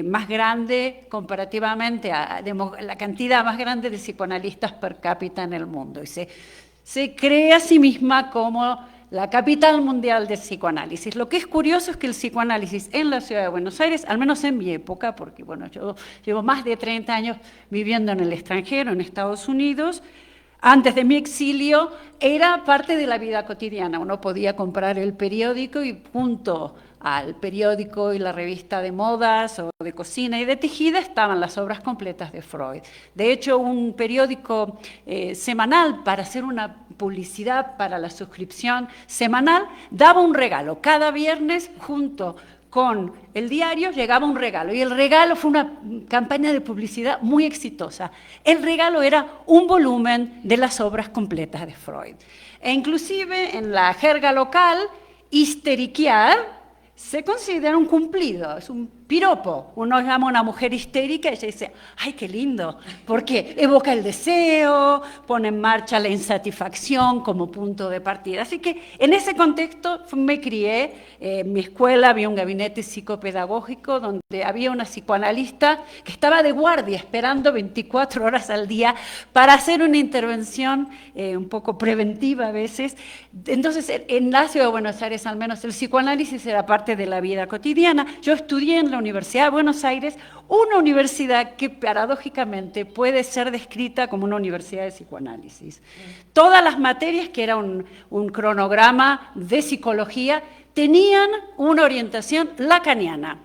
más grande comparativamente a la cantidad más grande de psicoanalistas per cápita en el mundo. Y se cree a sí misma como la capital mundial del psicoanálisis. Lo que es curioso es que el psicoanálisis en la ciudad de Buenos Aires, al menos en mi época, porque bueno, yo llevo más de 30 años viviendo en el extranjero, en Estados Unidos, antes de mi exilio, era parte de la vida cotidiana. Uno podía comprar el periódico y junto al periódico y la revista de modas o de cocina y de tejida estaban las obras completas de Freud. De hecho, un periódico semanal para hacer una publicidad para la suscripción semanal daba un regalo. Cada viernes junto con el diario llegaba un regalo y el regalo fue una campaña de publicidad muy exitosa. El regalo era un volumen de las obras completas de Freud. E inclusive en la jerga local, histeriquear se considera un cumplido, es un piropo. Uno llama a una mujer histérica y ella dice, ¡ay, qué lindo! Porque evoca el deseo, pone en marcha la insatisfacción como punto de partida. Así que en ese contexto me crié. En mi escuela había un gabinete psicopedagógico donde había una psicoanalista que estaba de guardia esperando 24 horas al día para hacer una intervención un poco preventiva a veces. Entonces, en la ciudad de Buenos Aires, al menos, el psicoanálisis era parte de la vida cotidiana. Yo estudié en la Universidad de Buenos Aires, una universidad que paradójicamente puede ser descrita como una universidad de psicoanálisis. Todas las materias, que era un cronograma de psicología, tenían una orientación lacaniana.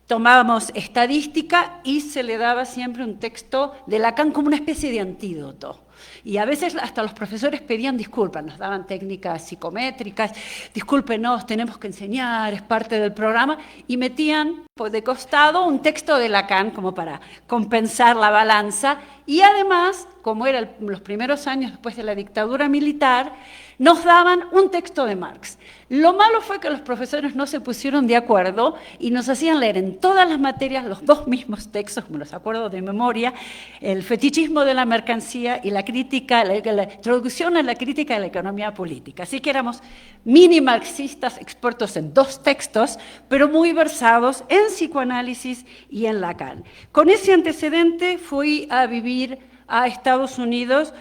tomábamos estadística y se le daba siempre un texto de Lacan como una especie de antídoto. Y a veces hasta los profesores pedían disculpas, nos daban técnicas psicométricas, discúlpenos, tenemos que enseñar, es parte del programa, y metían pues, de costado un texto de Lacan como para compensar la balanza, y además, como eran los primeros años después de la dictadura militar, nos daban un texto de Marx. Lo malo fue que los profesores no se pusieron de acuerdo y nos hacían leer en todas las materias los dos mismos textos, como los acuerdo de memoria, el fetichismo de la mercancía y la crítica, la introducción a la crítica de la economía política. Así que éramos mini marxistas expertos en dos textos, pero muy versados en psicoanálisis y en Lacan. Con ese antecedente fui a vivir a Estados Unidos,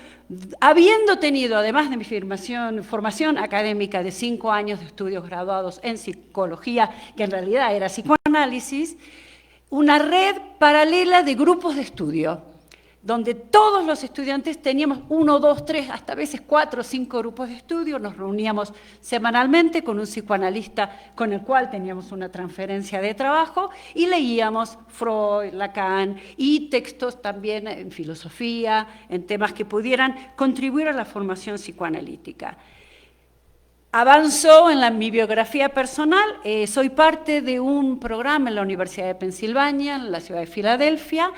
habiendo tenido, además de mi formación académica de 5 años de estudios graduados en psicología, que en realidad era psicoanálisis, una red paralela de grupos de estudio, donde todos los estudiantes teníamos 1, 2, 3, hasta a veces 4 o 5 grupos de estudio, nos reuníamos semanalmente con un psicoanalista con el cual teníamos una transferencia de trabajo y leíamos Freud, Lacan y textos también en filosofía, en temas que pudieran contribuir a la formación psicoanalítica. Avanzo en mi biografía personal, soy parte de un programa en la Universidad de Pensilvania, en la ciudad de Filadelfia,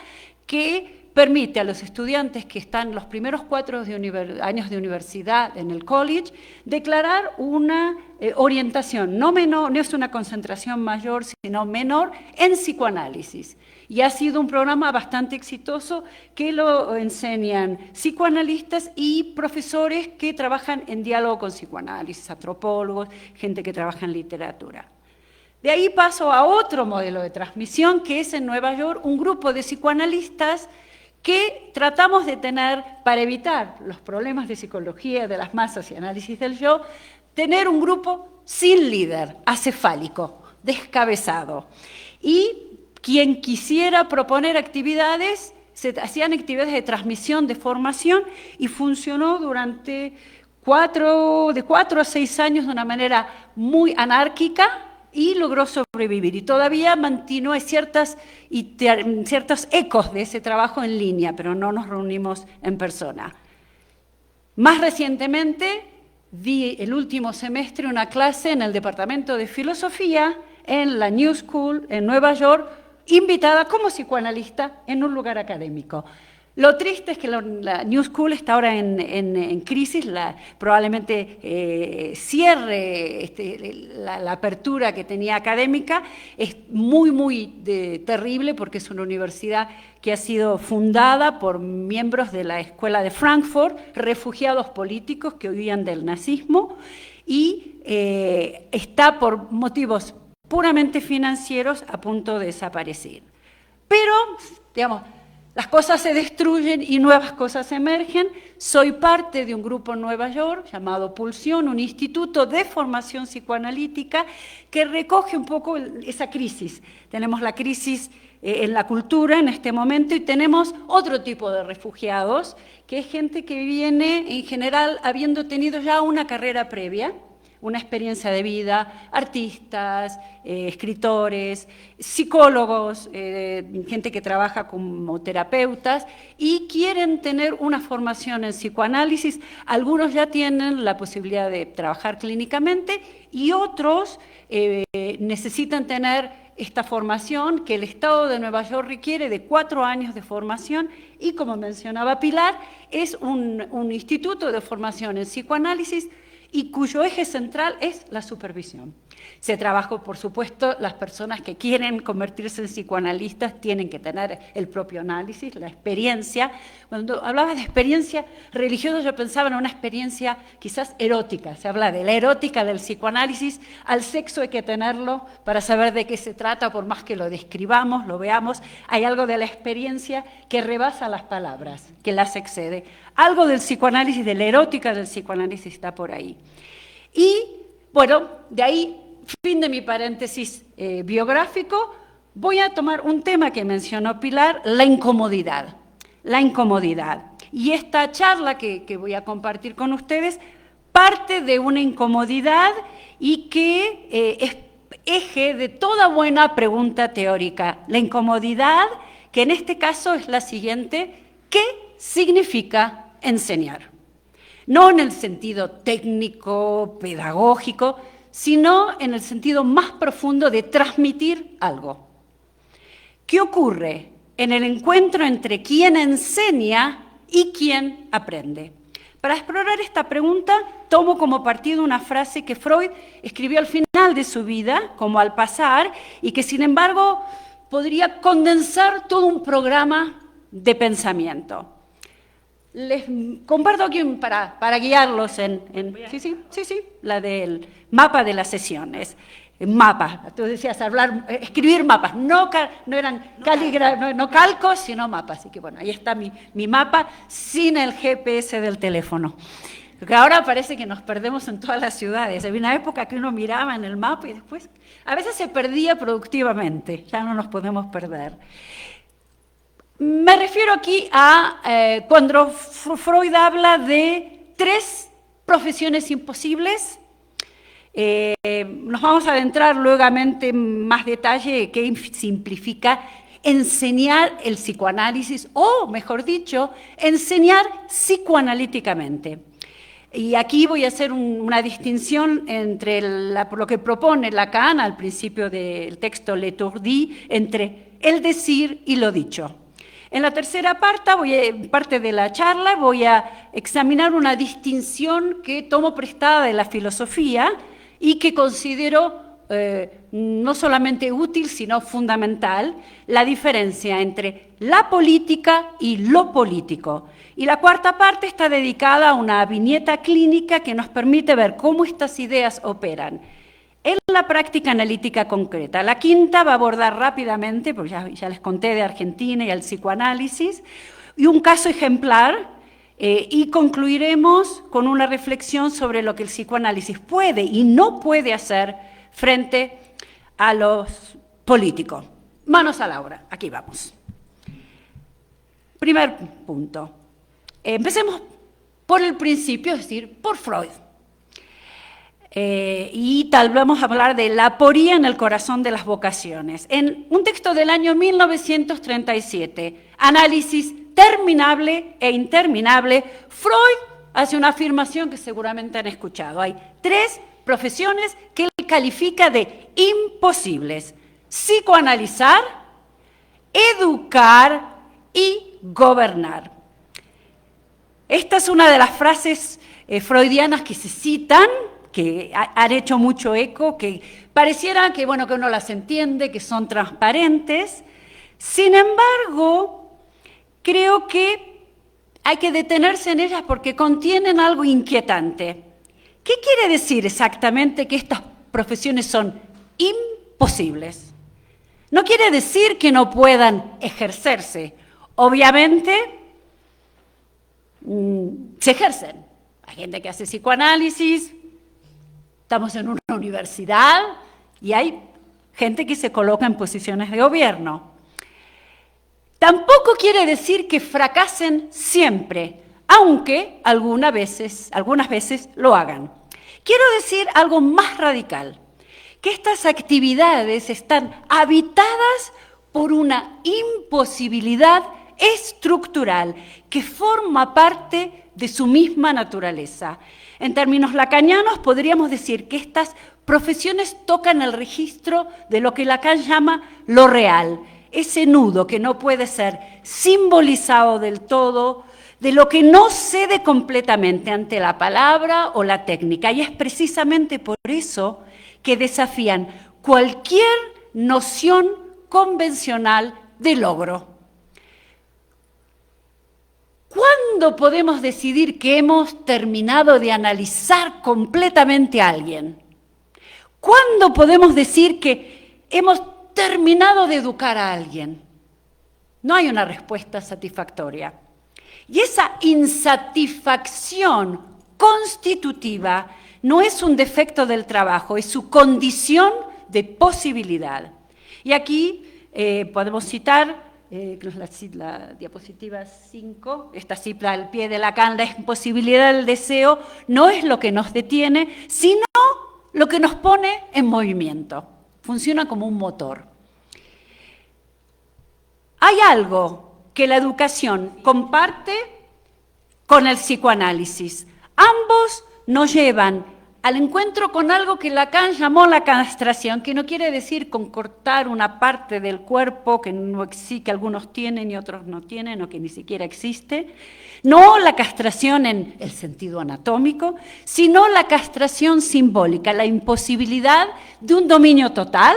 que permite a los estudiantes que están los primeros 4 años de universidad en el college declarar una orientación, no es una concentración mayor, sino menor en psicoanálisis. Y ha sido un programa bastante exitoso que lo enseñan psicoanalistas y profesores que trabajan en diálogo con psicoanálisis, antropólogos, gente que trabaja en literatura. De ahí paso a otro modelo de transmisión, que es en Nueva York un grupo de psicoanalistas que tratamos de tener, para evitar los problemas de psicología de las masas y análisis del yo, tener un grupo sin líder, acefálico, descabezado. Y quien quisiera proponer actividades, se hacían actividades de transmisión, de formación, y funcionó durante de 4 a 6 años de una manera muy anárquica, y logró sobrevivir. Y todavía mantiene ciertos ecos de ese trabajo en línea, pero no nos reunimos en persona. Más recientemente, di el último semestre una clase en el Departamento de Filosofía en la New School en Nueva York, invitada como psicoanalista en un lugar académico. Lo triste es que la New School está ahora en crisis, probablemente cierre la apertura que tenía académica. Es muy terrible porque es una universidad que ha sido fundada por miembros de la Escuela de Frankfurt, refugiados políticos que huían del nazismo, y está por motivos puramente financieros a punto de desaparecer. Pero, digamos, las cosas se destruyen y nuevas cosas emergen. Soy parte de un grupo en Nueva York llamado Pulsión, un instituto de formación psicoanalítica que recoge un poco esa crisis. Tenemos la crisis en la cultura en este momento y tenemos otro tipo de refugiados, que es gente que viene en general habiendo tenido ya una carrera previa, una experiencia de vida, artistas, escritores, psicólogos, gente que trabaja como terapeutas y quieren tener una formación en psicoanálisis. Algunos ya tienen la posibilidad de trabajar clínicamente y otros necesitan tener esta formación que el Estado de Nueva York requiere de 4 años de formación y, como mencionaba Pilar, es un instituto de formación en psicoanálisis y cuyo eje central es la supervisión. Se trabaja, por supuesto, las personas que quieren convertirse en psicoanalistas tienen que tener el propio análisis, la experiencia. Cuando hablaba de experiencia religiosa, yo pensaba en una experiencia quizás erótica. Se habla de la erótica del psicoanálisis. Al sexo hay que tenerlo para saber de qué se trata, por más que lo describamos, lo veamos. Hay algo de la experiencia que rebasa las palabras, que las excede. Algo del psicoanálisis, de la erótica del psicoanálisis está por ahí. Y, bueno, de ahí, fin de mi paréntesis biográfico, voy a tomar un tema que mencionó Pilar, la incomodidad. La incomodidad. Y esta charla que voy a compartir con ustedes parte de una incomodidad y que eje de toda buena pregunta teórica. La incomodidad, que en este caso es la siguiente: ¿qué significa enseñar? No en el sentido técnico, pedagógico, sino en el sentido más profundo de transmitir algo. ¿Qué ocurre en el encuentro entre quien enseña y quien aprende? Para explorar esta pregunta, tomo como partido una frase que Freud escribió al final de su vida, como al pasar, y que sin embargo podría condensar todo un programa de pensamiento. Les comparto aquí para guiarlos sí, la del mapa de las sesiones. Mapa, tú decías escribir mapas, no calcos, sino mapas. Así que bueno, ahí está mi mapa sin el GPS del teléfono. Porque ahora parece que nos perdemos en todas las ciudades. Había una época que uno miraba en el mapa y después a veces se perdía productivamente, ya no nos podemos perder. Me refiero aquí a cuando Freud habla de 3 profesiones imposibles. Nos vamos a adentrar luego en más detalle qué simplifica enseñar el psicoanálisis, o mejor dicho, enseñar psicoanalíticamente. Y aquí voy a hacer una distinción entre lo que propone Lacan al principio del texto L'Étourdi, entre el decir y lo dicho. En la tercera parte de la charla voy a examinar una distinción que tomo prestada de la filosofía y que considero no solamente útil, sino fundamental, la diferencia entre la política y lo político. Y la cuarta parte está dedicada a una viñeta clínica que nos permite ver cómo estas ideas operan en la práctica analítica concreta. La quinta va a abordar rápidamente, porque ya les conté de Argentina y el psicoanálisis, y un caso ejemplar, y concluiremos con una reflexión sobre lo que el psicoanálisis puede y no puede hacer frente a los políticos. Manos a la obra, aquí vamos. Primer punto. Empecemos por el principio, es decir, por Freud. Y vamos a hablar de la aporía en el corazón de las vocaciones. En un texto del año 1937, Análisis terminable e interminable, Freud hace una afirmación que seguramente han escuchado. Hay 3 profesiones que él califica de imposibles: psicoanalizar, educar y gobernar. Esta es una de las frases freudianas que se citan, que han hecho mucho eco, que parecieran que uno las entiende, que son transparentes. Sin embargo, creo que hay que detenerse en ellas porque contienen algo inquietante. ¿Qué quiere decir exactamente que estas profesiones son imposibles? No quiere decir que no puedan ejercerse. Obviamente, se ejercen. Hay gente que hace psicoanálisis, estamos en una universidad y hay gente que se coloca en posiciones de gobierno. Tampoco quiere decir que fracasen siempre, aunque algunas veces lo hagan. Quiero decir algo más radical, que estas actividades están habitadas por una imposibilidad estructural que forma parte de su misma naturaleza. En términos lacanianos podríamos decir que estas profesiones tocan el registro de lo que Lacan llama lo real, ese nudo que no puede ser simbolizado del todo, de lo que no cede completamente ante la palabra o la técnica. Y es precisamente por eso que desafían cualquier noción convencional de logro. ¿Cuándo podemos decidir que hemos terminado de analizar completamente a alguien? ¿Cuándo podemos decir que hemos terminado de educar a alguien? No hay una respuesta satisfactoria. Y esa insatisfacción constitutiva no es un defecto del trabajo, es su condición de posibilidad. Y aquí podemos citar la diapositiva 5, esta cifra al pie de Lacan: la imposibilidad del deseo no es lo que nos detiene, sino lo que nos pone en movimiento. funciona como un motor. Hay algo que la educación comparte con el psicoanálisis. Ambos nos llevan al encuentro con algo que Lacan llamó la castración, que no quiere decir con cortar una parte del cuerpo que no existe, que algunos tienen y otros no tienen, o que ni siquiera existe. No la castración en el sentido anatómico, sino la castración simbólica, la imposibilidad de un dominio total,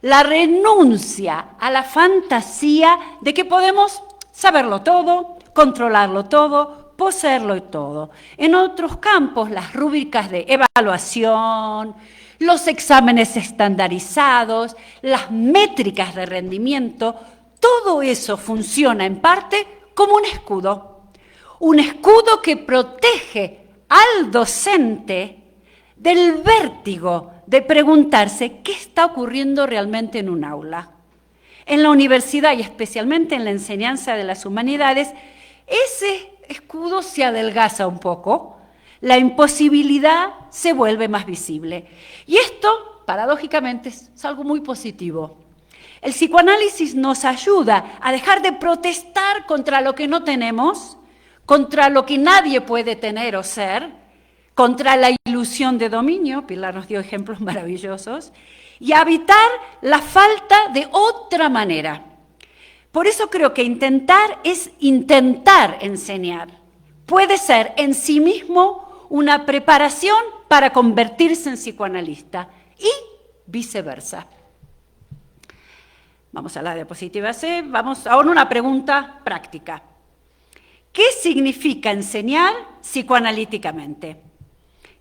la renuncia a la fantasía de que podemos saberlo todo, controlarlo todo, poseerlo todo. En otros campos, las rúbricas de evaluación, los exámenes estandarizados, las métricas de rendimiento, todo eso funciona en parte como un escudo que protege al docente del vértigo de preguntarse qué está ocurriendo realmente en un aula. En la universidad y especialmente en la enseñanza de las humanidades, ese escudo se adelgaza un poco, la imposibilidad se vuelve más visible. Y esto, paradójicamente, es algo muy positivo. El psicoanálisis nos ayuda a dejar de protestar contra lo que no tenemos, contra lo que nadie puede tener o ser, contra la ilusión de dominio, Pilar nos dio ejemplos maravillosos, y a evitar la falta de otra manera. Por eso creo que intentar es intentar enseñar. Puede ser en sí mismo una preparación para convertirse en psicoanalista y viceversa. Vamos a la diapositiva C, vamos ahora a una pregunta práctica. ¿Qué significa enseñar psicoanalíticamente?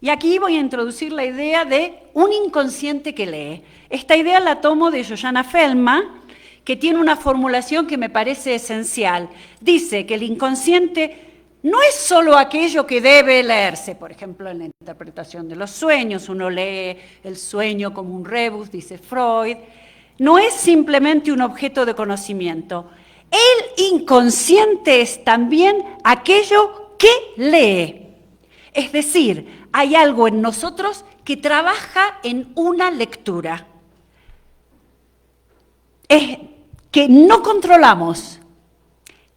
Y aquí voy a introducir la idea de un inconsciente que lee. Esta idea la tomo de Josiane Feldman, que tiene una formulación que me parece esencial. Dice que el inconsciente no es solo aquello que debe leerse. Por ejemplo, en la interpretación de los sueños, uno lee el sueño como un rebus, dice Freud. No es simplemente un objeto de conocimiento. El inconsciente es también aquello que lee. Es decir, hay algo en nosotros que trabaja en una lectura. Es que no controlamos,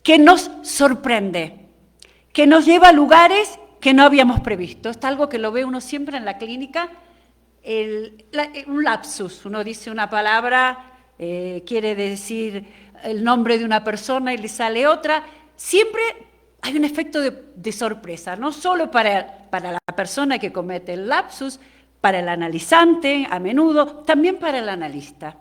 que nos sorprende, que nos lleva a lugares que no habíamos previsto. Esto es algo que lo ve uno siempre en la clínica, un lapsus. Uno dice una palabra, quiere decir el nombre de una persona y le sale otra. Siempre hay un efecto de sorpresa, no solo para la persona que comete el lapsus, para el analizante a menudo, también para el analista.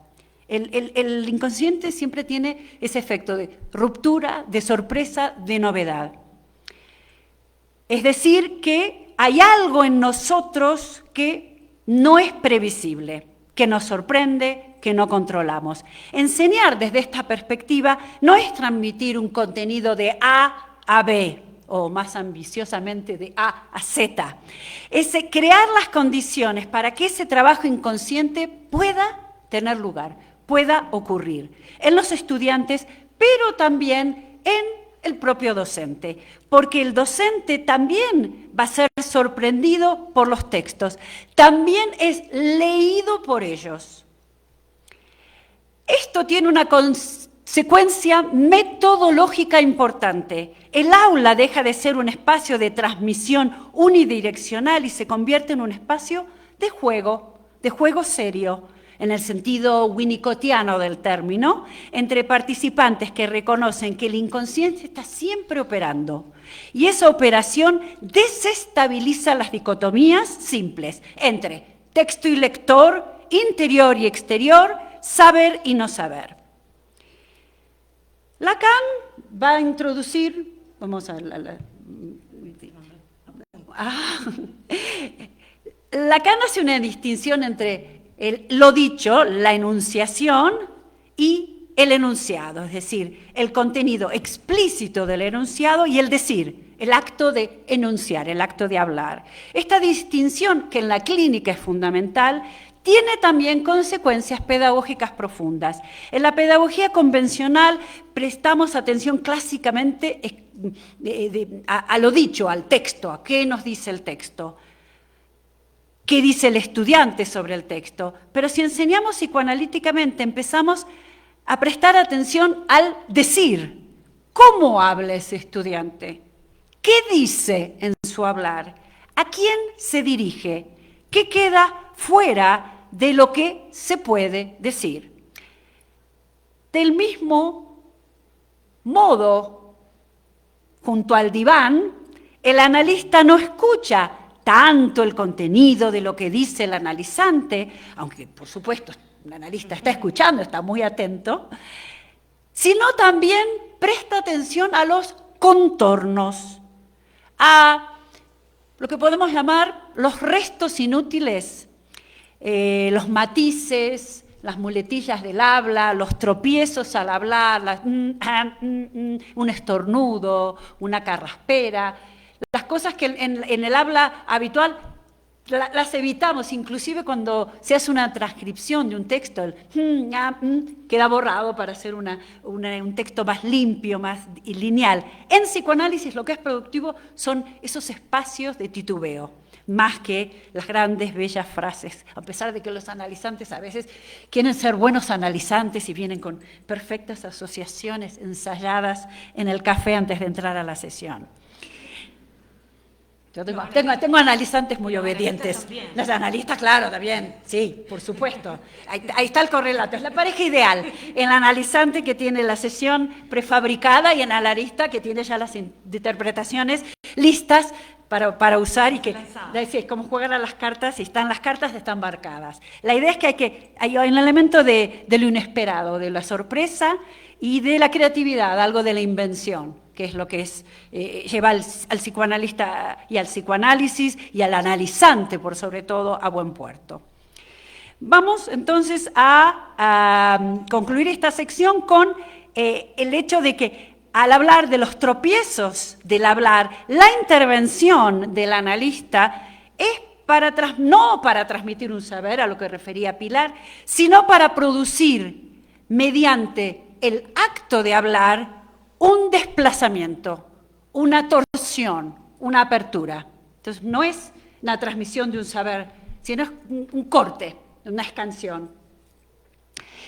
El inconsciente siempre tiene ese efecto de ruptura, de sorpresa, de novedad. Es decir, que hay algo en nosotros que no es previsible, que nos sorprende, que no controlamos. Enseñar desde esta perspectiva no es transmitir un contenido de A a B, o más ambiciosamente de A a Z. Es crear las condiciones para que ese trabajo inconsciente pueda tener lugar, pueda ocurrir en los estudiantes, pero también en el propio docente, porque el docente también va a ser sorprendido por los textos, también es leído por ellos. Esto tiene una consecuencia metodológica importante. El aula deja de ser un espacio de transmisión unidireccional y se convierte en un espacio de juego serio, en el sentido winnicottiano del término, entre participantes que reconocen que el inconsciente está siempre operando. Y esa operación desestabiliza las dicotomías simples entre texto y lector, interior y exterior, saber y no saber. Lacan va a introducir, vamos a Lacan hace una distinción entre lo dicho, la enunciación y el enunciado, es decir, el contenido explícito del enunciado y el decir, el acto de enunciar, el acto de hablar. Esta distinción, que en la clínica es fundamental, tiene también consecuencias pedagógicas profundas. En la pedagogía convencional prestamos atención clásicamente a lo dicho, al texto, a qué nos dice el texto. qué dice el estudiante sobre el texto, pero si enseñamos psicoanalíticamente empezamos a prestar atención al decir. ¿Cómo habla ese estudiante? ¿Qué dice en su hablar? ¿A quién se dirige? ¿Qué queda fuera de lo que se puede decir? Del mismo modo, junto al diván, el analista no escucha tanto el contenido de lo que dice el analizante, aunque por supuesto el analista está escuchando, está muy atento, sino también presta atención a los contornos, a lo que podemos llamar los restos inútiles, los matices, las muletillas del habla, los tropiezos al hablar, un estornudo, una carraspera, las cosas que en el habla habitual las evitamos, inclusive cuando se hace una transcripción de un texto, queda borrado para hacer un texto más limpio, más lineal. En psicoanálisis lo que es productivo son esos espacios de titubeo, más que las grandes, bellas frases, a pesar de que los analizantes a veces quieren ser buenos analizantes y vienen con perfectas asociaciones ensayadas en el café antes de entrar a la sesión. Yo tengo analizantes muy obedientes. Los analistas, claro, también, sí, por supuesto. Ahí está el correlato, es la pareja ideal. El analizante que tiene la sesión prefabricada y el analista que tiene ya las interpretaciones listas para usar y que es como jugar a las cartas, y están las cartas, están marcadas. La idea es que hay un elemento de lo inesperado, de la sorpresa y de la creatividad, algo de la invención, que es lo que lleva al psicoanalista y al psicoanálisis y al analizante, por sobre todo, a buen puerto. Vamos entonces a concluir esta sección con el hecho de que al hablar de los tropiezos del hablar, la intervención del analista es no para transmitir un saber, a lo que refería Pilar, sino para producir, mediante el acto de hablar, un desplazamiento, una torsión, una apertura. Entonces, no es la transmisión de un saber, sino es un corte, una escansión.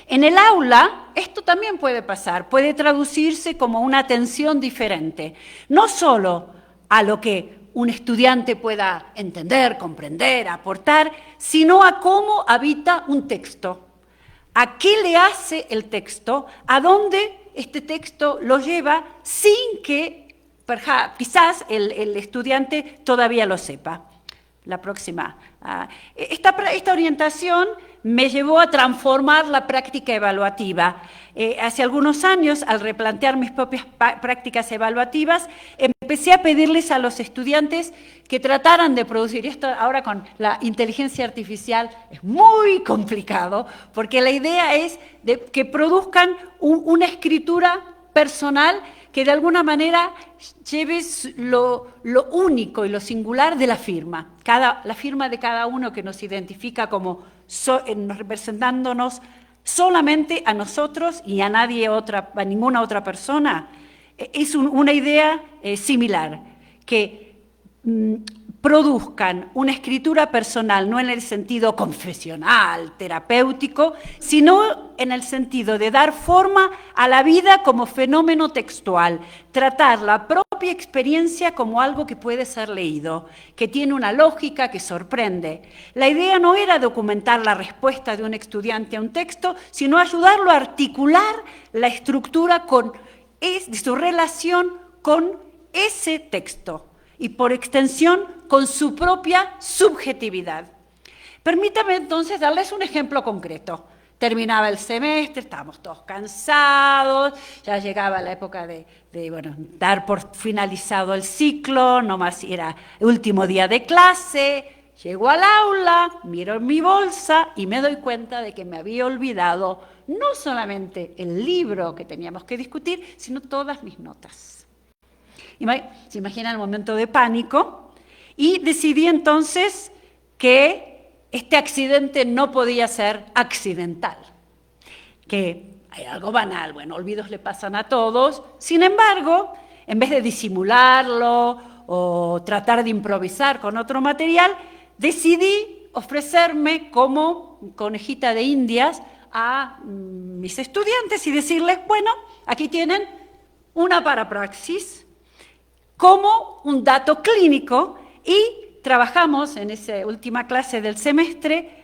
En el aula, esto también puede pasar, puede traducirse como una atención diferente, no solo a lo que un estudiante pueda entender, comprender, aportar, sino a cómo habita un texto, a qué le hace el texto, a dónde este texto lo lleva sin que quizás el estudiante todavía lo sepa. La próxima. Esta orientación me llevó a transformar la práctica evaluativa. Hace algunos años, al replantear mis propias prácticas evaluativas, empecé a pedirles a los estudiantes que trataran de producir, y esto ahora con la inteligencia artificial es muy complicado, porque la idea es que produzcan una escritura personal que de alguna manera lleve lo único y lo singular de la firma. La firma de cada uno que nos identifica como representándonos solamente a nosotros y a ninguna otra persona, es una idea similar, que produzcan una escritura personal, no en el sentido confesional, terapéutico, sino en el sentido de dar forma a la vida como fenómeno textual, tratar la propia experiencia como algo que puede ser leído, que tiene una lógica que sorprende. La idea no era documentar la respuesta de un estudiante a un texto, sino ayudarlo a articular la estructura de su relación con ese texto, y por extensión con su propia subjetividad. Permítame entonces darles un ejemplo concreto. Terminaba el semestre, estábamos todos cansados, ya llegaba la época de dar por finalizado el ciclo, nomás era el último día de clase, llego al aula, miro en mi bolsa y me doy cuenta de que me había olvidado no solamente el libro que teníamos que discutir, sino todas mis notas. Se imagina el momento de pánico y decidí entonces que este accidente no podía ser accidental, que hay algo banal, olvidos le pasan a todos. Sin embargo, en vez de disimularlo o tratar de improvisar con otro material, decidí ofrecerme como conejita de indias a mis estudiantes y decirles, bueno, aquí tienen una parapraxis como un dato clínico y trabajamos en esa última clase del semestre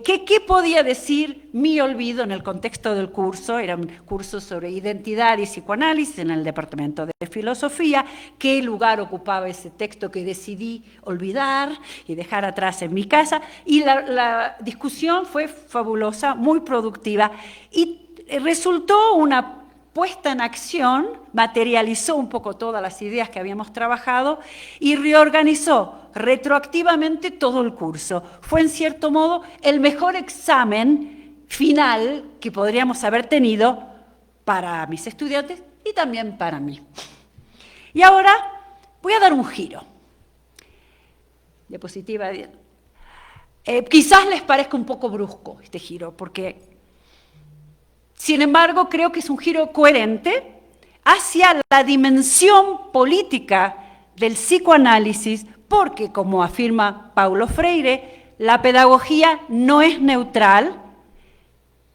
¿qué podía decir mi olvido en el contexto del curso? Era un curso sobre identidad y psicoanálisis en el departamento de filosofía. ¿Qué lugar ocupaba ese texto que decidí olvidar y dejar atrás en mi casa? Y la discusión fue fabulosa, muy productiva y resultó una puesta en acción, materializó un poco todas las ideas que habíamos trabajado y reorganizó retroactivamente todo el curso. Fue, en cierto modo, el mejor examen final que podríamos haber tenido para mis estudiantes y también para mí. Y ahora voy a dar un giro. Diapositiva. Quizás les parezca un poco brusco este giro, porque sin embargo, creo que es un giro coherente hacia la dimensión política del psicoanálisis, porque, como afirma Paulo Freire, la pedagogía no es neutral,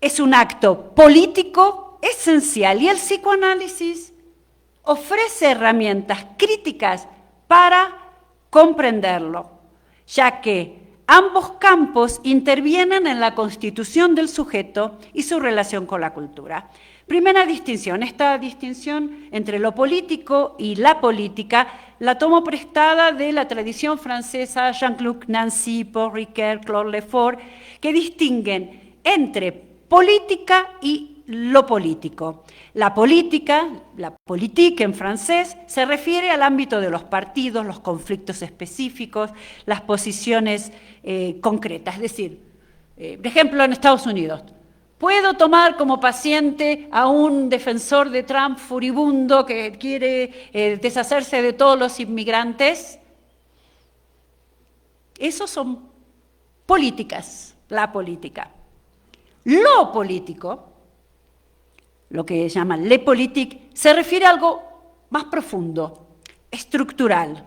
es un acto político esencial y el psicoanálisis ofrece herramientas críticas para comprenderlo, ya que ambos campos intervienen en la constitución del sujeto y su relación con la cultura. Primera distinción, esta distinción entre lo político y la política la tomo prestada de la tradición francesa Jean-Luc Nancy, Paul Ricoeur, Claude Lefort, que distinguen entre política y lo político. La política, la politique en francés, se refiere al ámbito de los partidos, los conflictos específicos, las posiciones concretas. Es decir, por ejemplo, en Estados Unidos, ¿puedo tomar como paciente a un defensor de Trump furibundo que quiere deshacerse de todos los inmigrantes? Esos son políticas, la política. Lo político, lo que llaman le politique, se refiere a algo más profundo, estructural.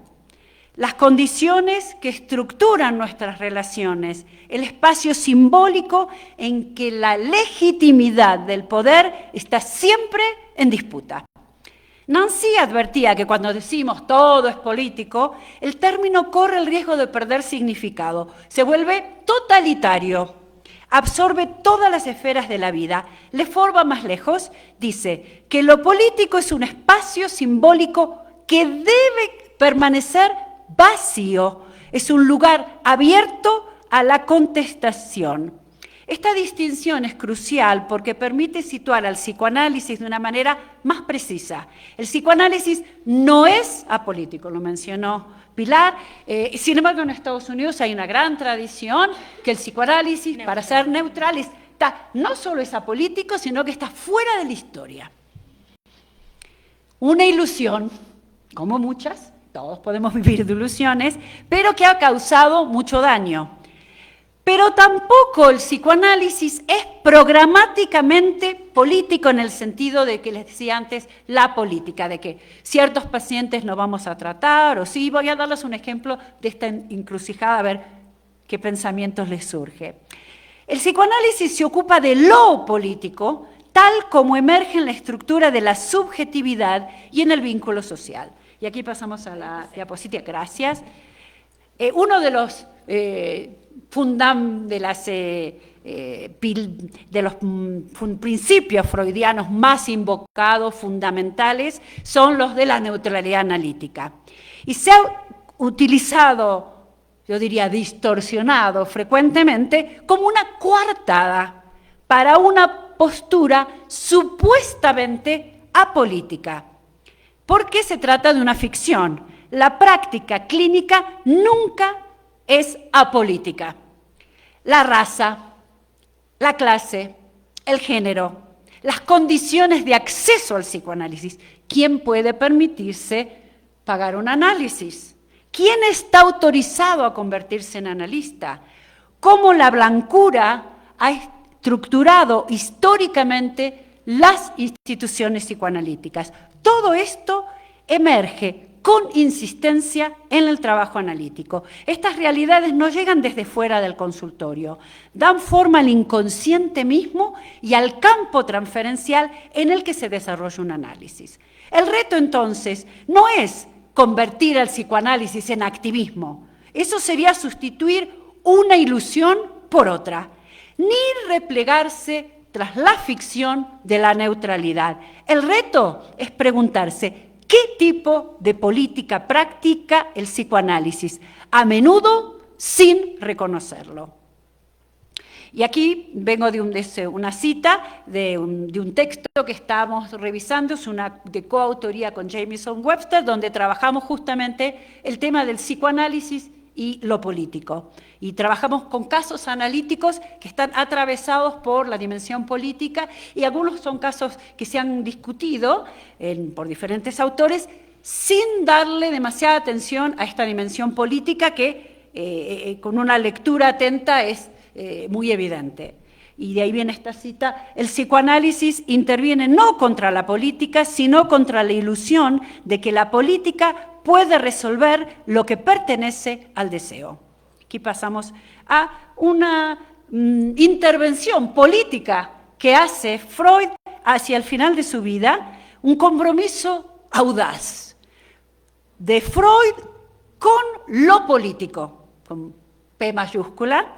Las condiciones que estructuran nuestras relaciones, el espacio simbólico en que la legitimidad del poder está siempre en disputa. Nancy advertía que cuando decimos todo es político, el término corre el riesgo de perder significado, se vuelve totalitario, absorbe todas las esferas de la vida. Lefort va más lejos, dice que lo político es un espacio simbólico que debe permanecer vacío, es un lugar abierto a la contestación. Esta distinción es crucial porque permite situar al psicoanálisis de una manera más precisa. El psicoanálisis no es apolítico, lo mencionó Pilar. Sin embargo, en Estados Unidos hay una gran tradición que el psicoanálisis, para ser neutral, no solo es apolítico, sino que está fuera de la historia. Una ilusión, como muchas, todos podemos vivir de ilusiones, pero que ha causado mucho daño. Pero tampoco el psicoanálisis es programáticamente político en el sentido de que les decía antes, la política, de que ciertos pacientes no vamos a tratar, o sí, voy a darles un ejemplo de esta encrucijada, a ver qué pensamientos les surge. El psicoanálisis se ocupa de lo político, tal como emerge en la estructura de la subjetividad y en el vínculo social. Y aquí pasamos a la diapositiva, gracias. Uno de los principios freudianos más invocados, fundamentales, son los de la neutralidad analítica. Y se ha utilizado, yo diría distorsionado frecuentemente, como una coartada para una postura supuestamente apolítica. Porque se trata de una ficción. La práctica clínica nunca es apolítica. La raza, la clase, el género, las condiciones de acceso al psicoanálisis. ¿Quién puede permitirse pagar un análisis? ¿Quién está autorizado a convertirse en analista? ¿Cómo la blancura ha estructurado históricamente las instituciones psicoanalíticas? Todo esto emerge con insistencia en el trabajo analítico. Estas realidades no llegan desde fuera del consultorio, dan forma al inconsciente mismo y al campo transferencial en el que se desarrolla un análisis. El reto, entonces, no es convertir al psicoanálisis en activismo. Eso sería sustituir una ilusión por otra, ni replegarse tras la ficción de la neutralidad. El reto es preguntarse qué tipo de política practica el psicoanálisis, a menudo sin reconocerlo. Y aquí vengo de una cita de un texto que estábamos revisando, es una de coautoría con Jamieson Webster, donde trabajamos justamente el tema del psicoanálisis y lo político. Y trabajamos con casos analíticos que están atravesados por la dimensión política, y algunos son casos que se han discutido por diferentes autores sin darle demasiada atención a esta dimensión política que con una lectura atenta es muy evidente. Y de ahí viene esta cita: el psicoanálisis interviene no contra la política, sino contra la ilusión de que la política puede resolver lo que pertenece al deseo. Aquí pasamos a una intervención política que hace Freud hacia el final de su vida, un compromiso audaz de Freud con lo político, con P mayúscula,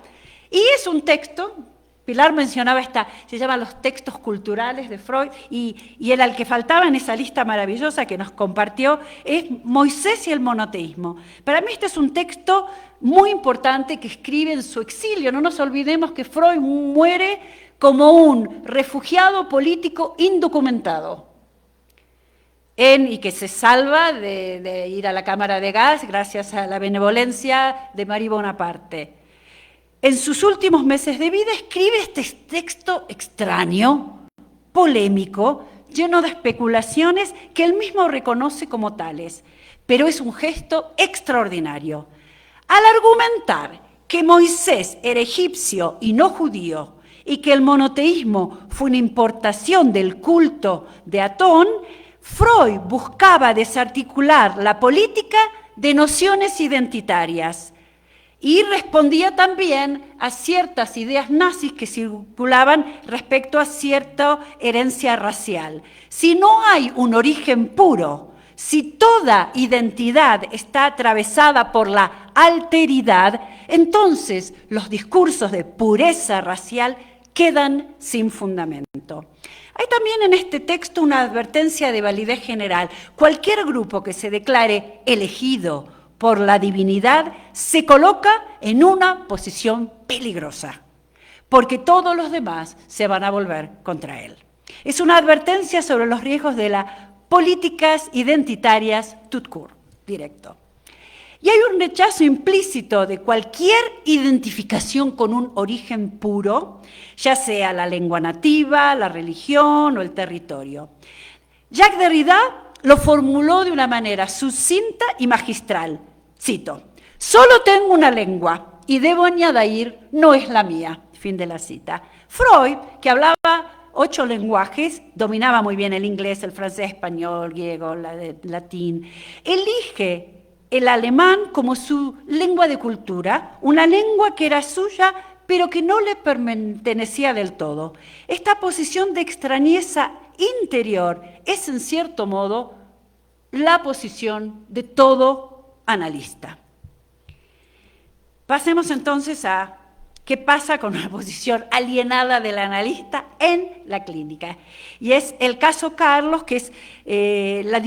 y es un texto. Pilar mencionaba se llama Los textos culturales de Freud, y el que faltaba en esa lista maravillosa que nos compartió es Moisés y el monoteísmo. Para mí este es un texto muy importante que escribe en su exilio. No nos olvidemos que Freud muere como un refugiado político indocumentado, y que se salva de ir a la cámara de gas gracias a la benevolencia de Marie Bonaparte. En sus últimos meses de vida escribe este texto extraño, polémico, lleno de especulaciones que él mismo reconoce como tales, pero es un gesto extraordinario. Al argumentar que Moisés era egipcio y no judío, y que el monoteísmo fue una importación del culto de Atón, Freud buscaba desarticular la política de nociones identitarias, y respondía también a ciertas ideas nazis que circulaban respecto a cierta herencia racial. Si no hay un origen puro, si toda identidad está atravesada por la alteridad, entonces los discursos de pureza racial quedan sin fundamento. Hay también en este texto una advertencia de validez general. Cualquier grupo que se declare elegido por la divinidad se coloca en una posición peligrosa, porque todos los demás se van a volver contra él. Es una advertencia sobre los riesgos de las políticas identitarias tout court, directo. Y hay un rechazo implícito de cualquier identificación con un origen puro, ya sea la lengua nativa, la religión o el territorio. Jacques Derrida lo formuló de una manera sucinta y magistral. Cito: solo tengo una lengua y debo añadir, no es la mía. Fin de la cita. Freud, que hablaba 8 lenguajes, dominaba muy bien el inglés, el francés, español, griego, latín, elige el alemán como su lengua de cultura, una lengua que era suya, pero que no le pertenecía del todo. Esta posición de extrañeza interior es, en cierto modo, la posición de todo analista. Pasemos entonces a qué pasa con una posición alienada del analista en la clínica. Y es el caso Carlos, que es la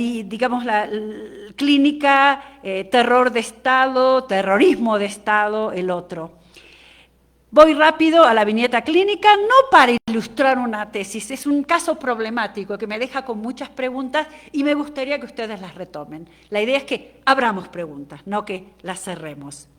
clínica terror de Estado, terrorismo de Estado, el otro. Voy rápido a la viñeta clínica, no para ilustrar una tesis, es un caso problemático que me deja con muchas preguntas y me gustaría que ustedes las retomen. La idea es que abramos preguntas, no que las cerremos.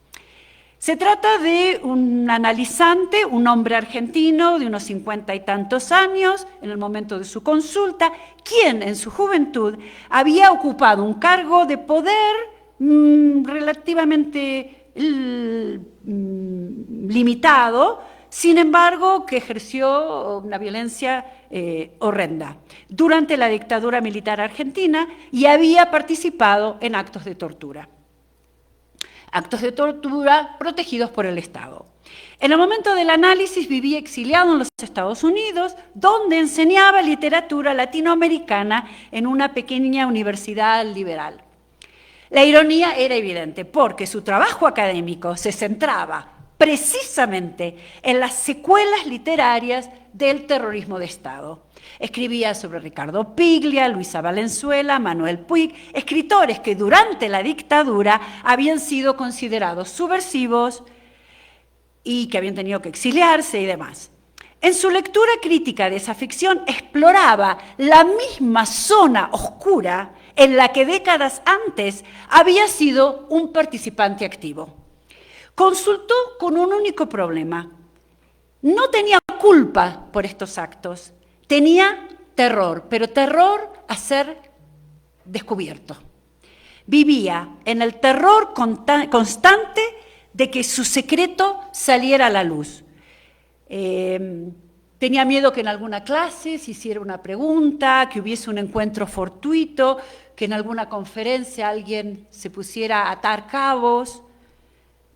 Se trata de un analizante, un hombre argentino de unos 50 y tantos años, en el momento de su consulta, quien en su juventud había ocupado un cargo de poder relativamente limitado, sin embargo, que ejerció una violencia horrenda durante la dictadura militar argentina y había participado en actos de tortura protegidos por el Estado. En el momento del análisis vivía exiliado en los Estados Unidos, donde enseñaba literatura latinoamericana en una pequeña universidad liberal. La ironía era evidente, porque su trabajo académico se centraba precisamente en las secuelas literarias del terrorismo de Estado. Escribía sobre Ricardo Piglia, Luisa Valenzuela, Manuel Puig, escritores que durante la dictadura habían sido considerados subversivos y que habían tenido que exiliarse y demás. En su lectura crítica de esa ficción exploraba la misma zona oscura en la que décadas antes había sido un participante activo. Consultó con un único problema. No tenía culpa por estos actos, tenía terror, pero terror a ser descubierto. Vivía en el terror constante de que su secreto saliera a la luz. Tenía miedo que en alguna clase se hiciera una pregunta, que hubiese un encuentro fortuito, que en alguna conferencia alguien se pusiera a atar cabos.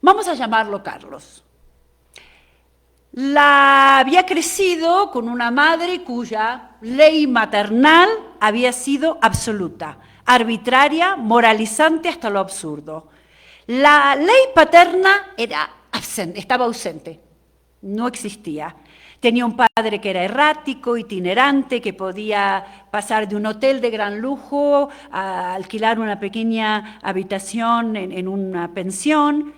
Vamos a llamarlo Carlos. Había crecido con una madre cuya ley maternal había sido absoluta, arbitraria, moralizante hasta lo absurdo. La ley paterna estaba ausente, no existía. Tenía un padre que era errático, itinerante, que podía pasar de un hotel de gran lujo a alquilar una pequeña habitación en una pensión,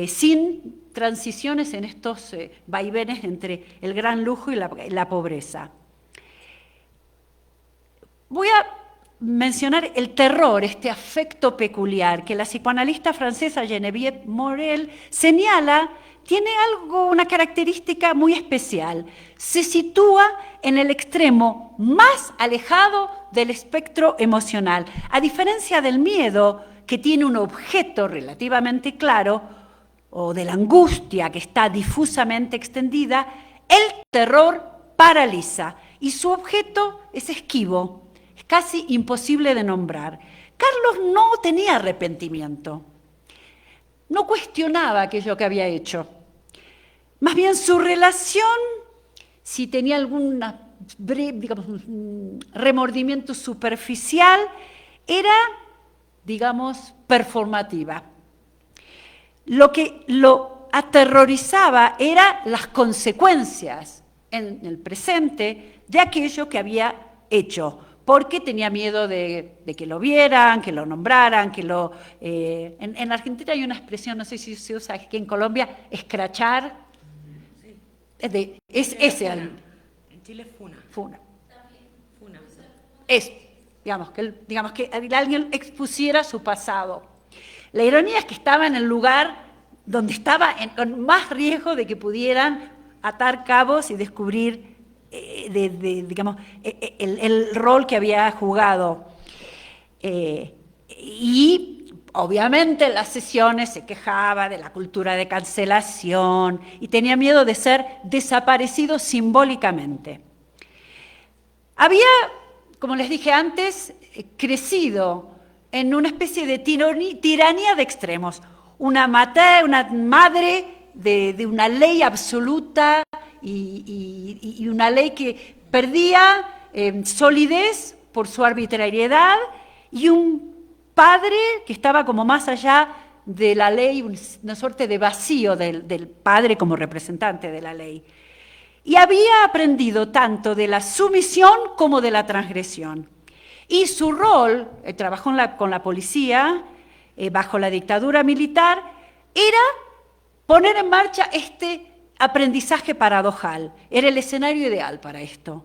sin transiciones en estos vaivenes entre el gran lujo y la pobreza. Voy a mencionar el terror, este afecto peculiar que la psicoanalista francesa Geneviève Morel señala. Tiene una característica muy especial. Se sitúa en el extremo más alejado del espectro emocional. A diferencia del miedo, que tiene un objeto relativamente claro, o de la angustia que está difusamente extendida, el terror paraliza y su objeto es esquivo, es casi imposible de nombrar. Carlos no tenía arrepentimiento, no cuestionaba aquello que había hecho. Más bien su relación, si tenía algún remordimiento superficial, era, performativa. Lo que lo aterrorizaba eran las consecuencias en el presente de aquello que había hecho, porque tenía miedo de que lo vieran, que lo nombraran, en Argentina hay una expresión, no sé si se usa aquí en Colombia, escrachar. En Chile es funa. Funa. Es, digamos que alguien expusiera su pasado. La ironía es que estaba en el lugar donde estaba con más riesgo de que pudieran atar cabos y descubrir el rol que había jugado. Y obviamente en las sesiones se quejaba de la cultura de cancelación y tenía miedo de ser desaparecido simbólicamente. Había, como les dije antes, crecido en una especie de tiranía de extremos, una madre de una ley absoluta y una ley que perdía solidez por su arbitrariedad y un padre que estaba como más allá de la ley, una suerte de vacío del padre como representante de la ley. Y había aprendido tanto de la sumisión como de la transgresión. Y su rol, trabajó con la policía, bajo la dictadura militar, era poner en marcha este aprendizaje paradojal. Era el escenario ideal para esto.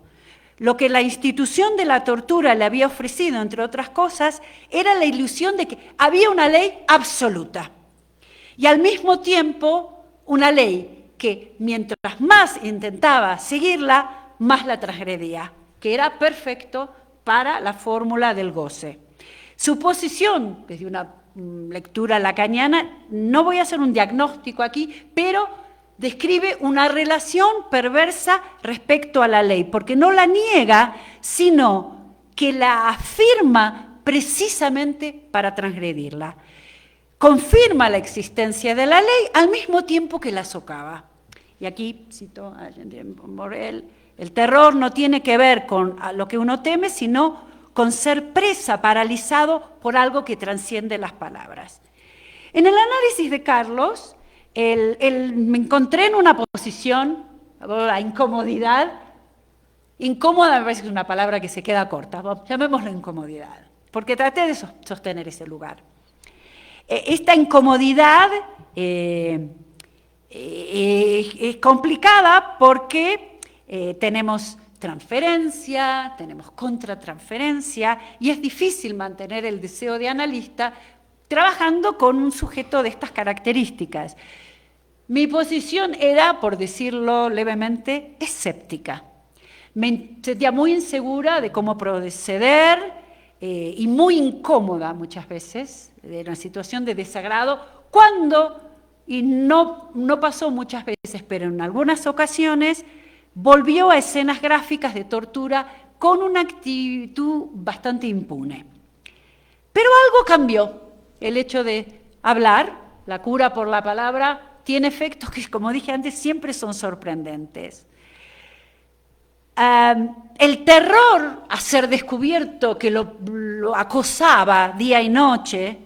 Lo que la institución de la tortura le había ofrecido, entre otras cosas, era la ilusión de que había una ley absoluta. Y al mismo tiempo, una ley que mientras más intentaba seguirla, más la transgredía, que era perfecto para la fórmula del goce. Su posición, desde una lectura lacaniana, no voy a hacer un diagnóstico aquí, pero describe una relación perversa respecto a la ley, porque no la niega, sino que la afirma precisamente para transgredirla. Confirma la existencia de la ley al mismo tiempo que la socava. Y aquí cito a Morel, el terror no tiene que ver con lo que uno teme, sino con ser presa, paralizado por algo que transciende las palabras. En el análisis de Carlos, me encontré en una posición, la incomodidad, incómoda me parece que es una palabra que se queda corta, llamémoslo incomodidad, porque traté de sostener ese lugar. Esta incomodidad es complicada porque tenemos transferencia, tenemos contratransferencia, y es difícil mantener el deseo de analista trabajando con un sujeto de estas características. Mi posición era, por decirlo levemente, escéptica. Me sentía muy insegura de cómo proceder y muy incómoda muchas veces, de una situación de desagrado, cuando, y no pasó muchas veces, pero en algunas ocasiones, volvió a escenas gráficas de tortura con una actitud bastante impune. Pero algo cambió. El hecho de hablar, la cura por la palabra, tiene efectos que, como dije antes, siempre son sorprendentes. El terror a ser descubierto que lo acosaba día y noche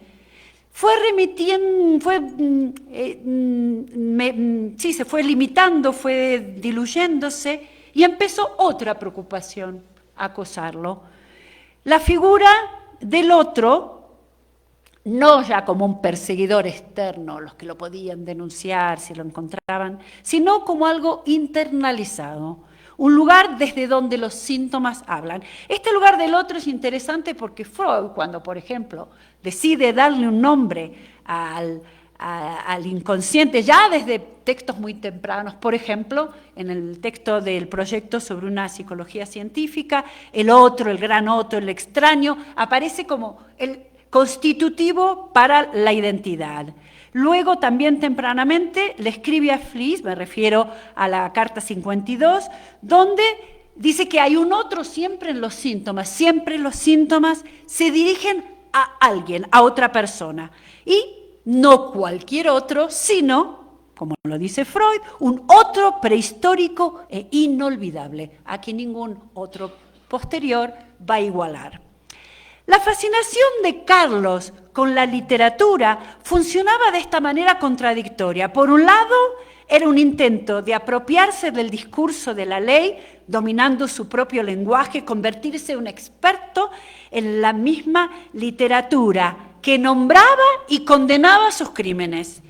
se fue limitando, fue diluyéndose y empezó otra preocupación a acosarlo. La figura del otro, no ya como un perseguidor externo, los que lo podían denunciar si lo encontraban, sino como algo internalizado, un lugar desde donde los síntomas hablan. Este lugar del otro es interesante porque Freud, cuando, por ejemplo, decide darle un nombre al inconsciente, ya desde textos muy tempranos, por ejemplo, en el texto del proyecto sobre una psicología científica, el otro, el gran otro, el extraño, aparece como el constitutivo para la identidad. Luego, también tempranamente, le escribe a Fliess, me refiero a la carta 52, donde dice que hay un otro siempre en los síntomas, siempre los síntomas se dirigen a alguien, a otra persona, y no cualquier otro, sino, como lo dice Freud, un otro prehistórico e inolvidable, a quien ningún otro posterior va a igualar. La fascinación de Carlos con la literatura funcionaba de esta manera contradictoria. Por un lado, era un intento de apropiarse del discurso de la ley, dominando su propio lenguaje, convertirse en un experto en la misma literatura que nombraba y condenaba sus crímenes.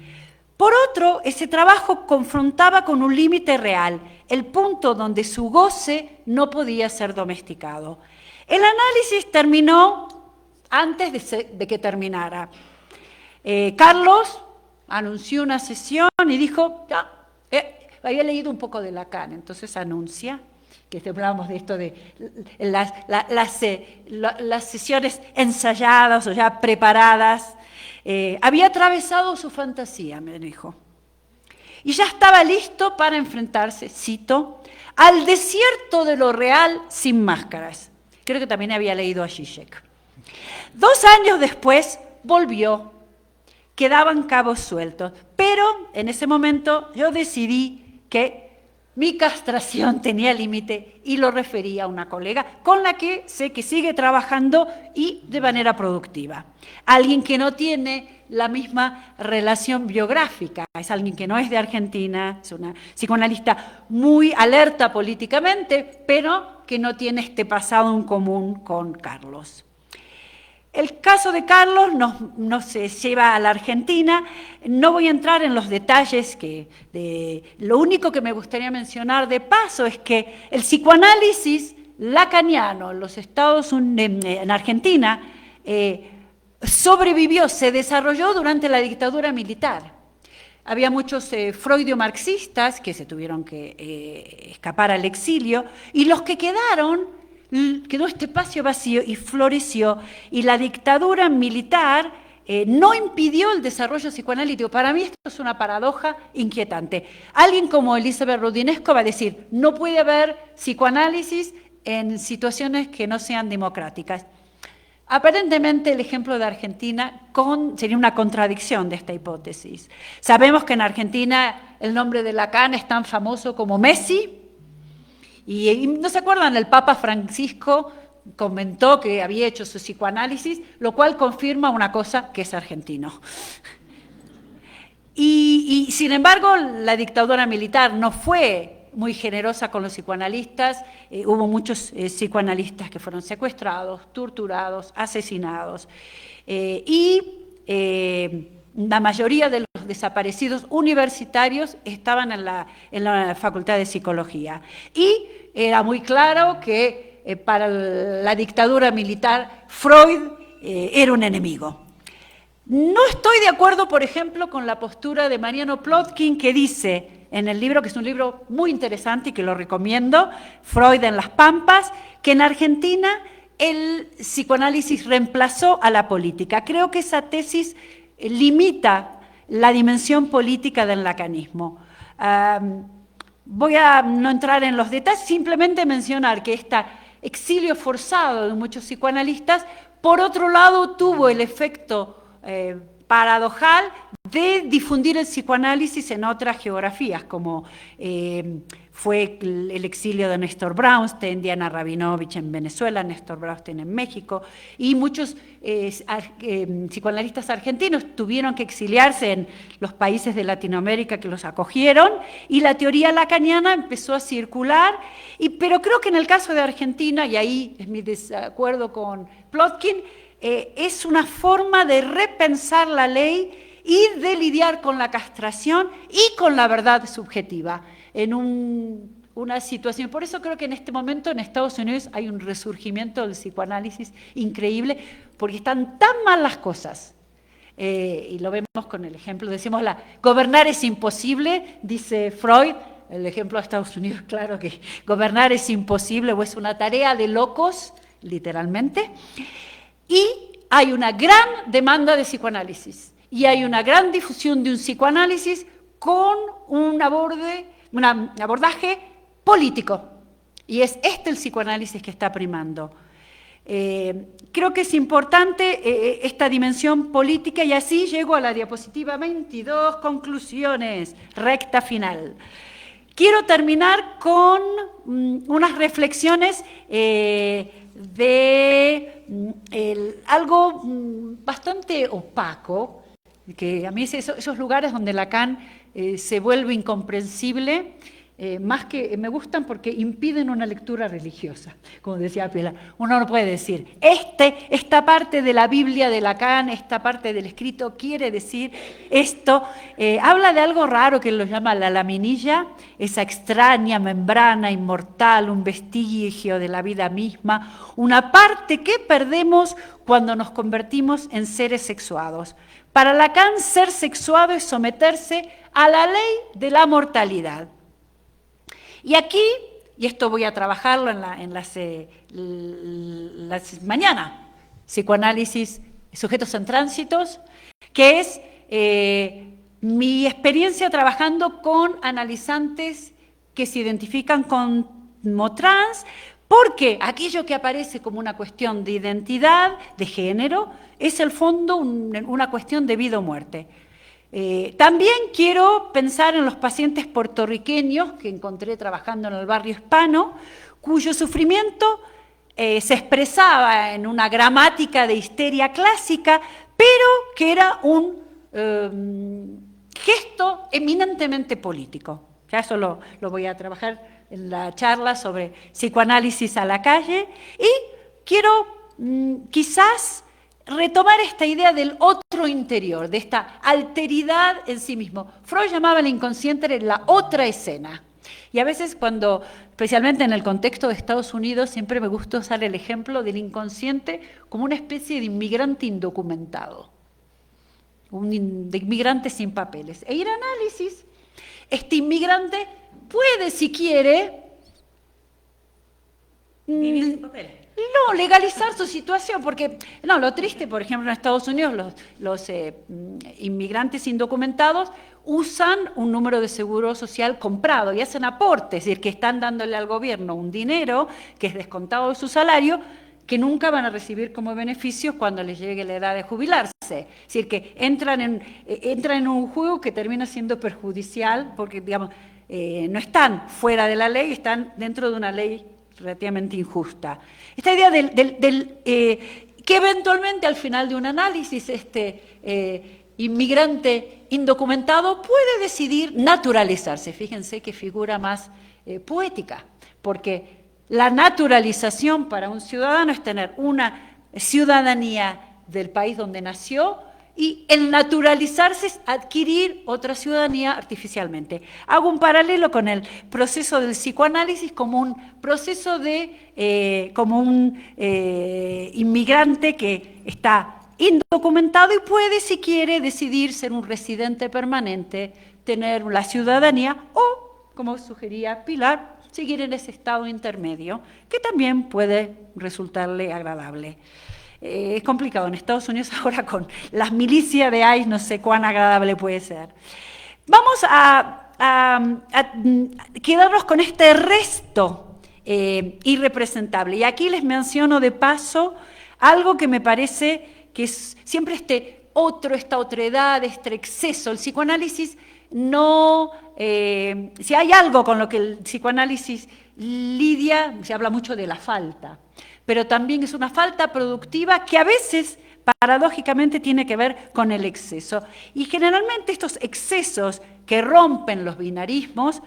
Por otro, ese trabajo confrontaba con un límite real, el punto donde su goce no podía ser domesticado. El análisis terminó antes de que terminara. Carlos anunció una sesión y dijo, había leído un poco de Lacan, entonces anuncia, que hablamos de esto de las sesiones ensayadas o ya preparadas, había atravesado su fantasía, me dijo, y ya estaba listo para enfrentarse, cito, al desierto de lo real sin máscaras. Creo que también había leído a Zizek. 2 años después volvió, quedaban cabos sueltos, pero en ese momento yo decidí que mi castración tenía límite y lo referí a una colega con la que sé que sigue trabajando y de manera productiva. Alguien que no tiene la misma relación biográfica, es alguien que no es de Argentina, es una psicoanalista muy alerta políticamente, pero que no tiene este pasado en común con Carlos. El caso de Carlos nos lleva a la Argentina. No voy a entrar en los detalles, lo único que me gustaría mencionar de paso es que el psicoanálisis lacaniano en Argentina sobrevivió, se desarrolló durante la dictadura militar. Había muchos freudio-marxistas que se tuvieron que escapar al exilio, y los que quedó este espacio vacío y floreció, y la dictadura militar no impidió el desarrollo psicoanalítico. Para mí esto es una paradoja inquietante. Alguien como Elizabeth Roudinesco va a decir, no puede haber psicoanálisis en situaciones que no sean democráticas. Aparentemente el ejemplo de Argentina sería una contradicción de esta hipótesis. Sabemos que en Argentina el nombre de Lacan es tan famoso como Messi, y ¿no se acuerdan? El Papa Francisco comentó que había hecho su psicoanálisis, lo cual confirma una cosa, que es argentino. Y sin embargo, la dictadura militar no fue muy generosa con los psicoanalistas. Hubo muchos psicoanalistas que fueron secuestrados, torturados, asesinados. La mayoría de los desaparecidos universitarios estaban en la Facultad de Psicología. Y era muy claro que para la dictadura militar Freud era un enemigo. No estoy de acuerdo, por ejemplo, con la postura de Mariano Plotkin, que dice en el libro, que es un libro muy interesante y que lo recomiendo, Freud en las Pampas, que en Argentina el psicoanálisis reemplazó a la política. Creo que esa tesis limita la dimensión política del lacanismo. Voy a no entrar en los detalles, simplemente mencionar que este exilio forzado de muchos psicoanalistas, por otro lado, tuvo el efecto paradojal de difundir el psicoanálisis en otras geografías, como fue el exilio de Néstor Brownstein, Diana Rabinovich en Venezuela, Néstor Brownstein en México, y muchos psicoanalistas argentinos tuvieron que exiliarse en los países de Latinoamérica que los acogieron, y la teoría lacaniana empezó a circular, pero creo que en el caso de Argentina, y ahí es mi desacuerdo con Plotkin, es una forma de repensar la ley y de lidiar con la castración y con la verdad subjetiva en una situación. Por eso creo que en este momento en Estados Unidos hay un resurgimiento del psicoanálisis increíble, porque están tan mal las cosas. Y lo vemos con el ejemplo, decimos, gobernar es imposible, dice Freud. El ejemplo de Estados Unidos, claro que gobernar es imposible o es una tarea de locos, literalmente. Y hay una gran demanda de psicoanálisis y hay una gran difusión de un psicoanálisis con un abordaje político. Y es el psicoanálisis que está primando. Creo que es importante esta dimensión política, y así llego a la diapositiva 22, conclusiones, recta final. Quiero terminar con unas reflexiones de algo bastante opaco, que a mí es esos lugares donde Lacan se vuelve incomprensible, más que me gustan porque impiden una lectura religiosa, como decía Pilar. Uno no puede decir, esta parte de la Biblia de Lacan, esta parte del escrito quiere decir esto. Habla de algo raro que lo llama la laminilla, esa extraña membrana inmortal, un vestigio de la vida misma, una parte que perdemos cuando nos convertimos en seres sexuados. Para Lacan, ser sexuado es someterse a la ley de la mortalidad. Y aquí, y esto voy a trabajarlo en las mañana, psicoanálisis, sujetos en tránsitos, que es mi experiencia trabajando con analizantes que se identifican como trans, porque aquello que aparece como una cuestión de identidad, de género, es el fondo una cuestión de vida o muerte. También quiero pensar en los pacientes puertorriqueños que encontré trabajando en el barrio hispano, cuyo sufrimiento se expresaba en una gramática de histeria clásica, pero que era un gesto eminentemente político. Ya eso lo voy a trabajar en la charla sobre psicoanálisis a la calle, y quiero quizás retomar esta idea del otro interior, de esta alteridad en sí mismo. Freud llamaba el inconsciente la otra escena. Y a veces cuando, especialmente en el contexto de Estados Unidos, siempre me gusta usar el ejemplo del inconsciente como una especie de inmigrante indocumentado, de inmigrante sin papeles. E ir a análisis, este inmigrante puede, si quiere, vivir sin papeles. no, legalizar su situación, porque no, lo triste, por ejemplo, en Estados Unidos los inmigrantes indocumentados usan un número de seguro social comprado y hacen aportes, es decir, que están dándole al gobierno un dinero que es descontado de su salario, que nunca van a recibir como beneficios cuando les llegue la edad de jubilarse. Es decir, que entran en un juego que termina siendo perjudicial porque, digamos, no están fuera de la ley, están dentro de una ley relativamente injusta. Esta idea que eventualmente al final de un análisis inmigrante indocumentado puede decidir naturalizarse. Fíjense qué figura más poética, porque la naturalización para un ciudadano es tener una ciudadanía del país donde nació y el naturalizarse es adquirir otra ciudadanía artificialmente. Hago un paralelo con el proceso del psicoanálisis como un proceso como un inmigrante que está indocumentado y puede, si quiere, decidir ser un residente permanente, tener la ciudadanía o, como sugería Pilar, seguir en ese estado intermedio, que también puede resultarle agradable. Es complicado. En Estados Unidos ahora con las milicias de ICE no sé cuán agradable puede ser. Vamos a quedarnos con este resto irrepresentable. Y aquí les menciono de paso algo que me parece que es siempre esta otredad, este exceso. El psicoanálisis no... si hay algo con lo que el psicoanálisis lidia, se habla mucho de la falta, pero también es una falta productiva que a veces, paradójicamente, tiene que ver con el exceso. Y generalmente estos excesos que rompen los binarismos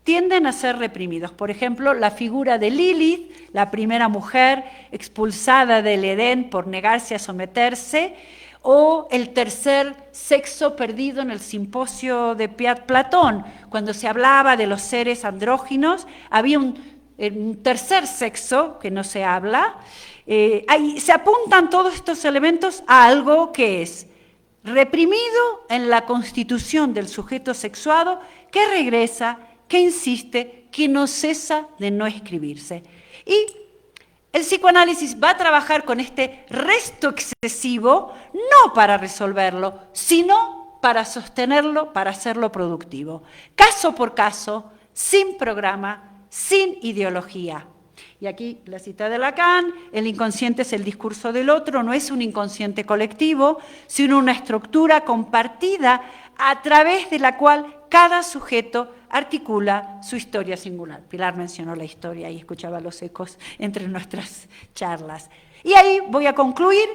tienden a ser reprimidos. Por ejemplo, la figura de Lilith, la primera mujer expulsada del Edén por negarse a someterse, o el tercer sexo perdido en el simposio de Platón, cuando se hablaba de los seres andróginos, había un tercer sexo que no se habla. Ahí se apuntan todos estos elementos a algo que es reprimido en la constitución del sujeto sexuado, que regresa, que insiste, que no cesa de no escribirse. Y el psicoanálisis va a trabajar con este resto excesivo, no para resolverlo, sino para sostenerlo, para hacerlo productivo. Caso por caso, sin programa, sin ideología. Y aquí la cita de Lacan: el inconsciente es el discurso del otro, no es un inconsciente colectivo, sino una estructura compartida a través de la cual cada sujeto articula su historia singular. Pilar mencionó la historia y escuchaba los ecos entre nuestras charlas. Y ahí voy a concluir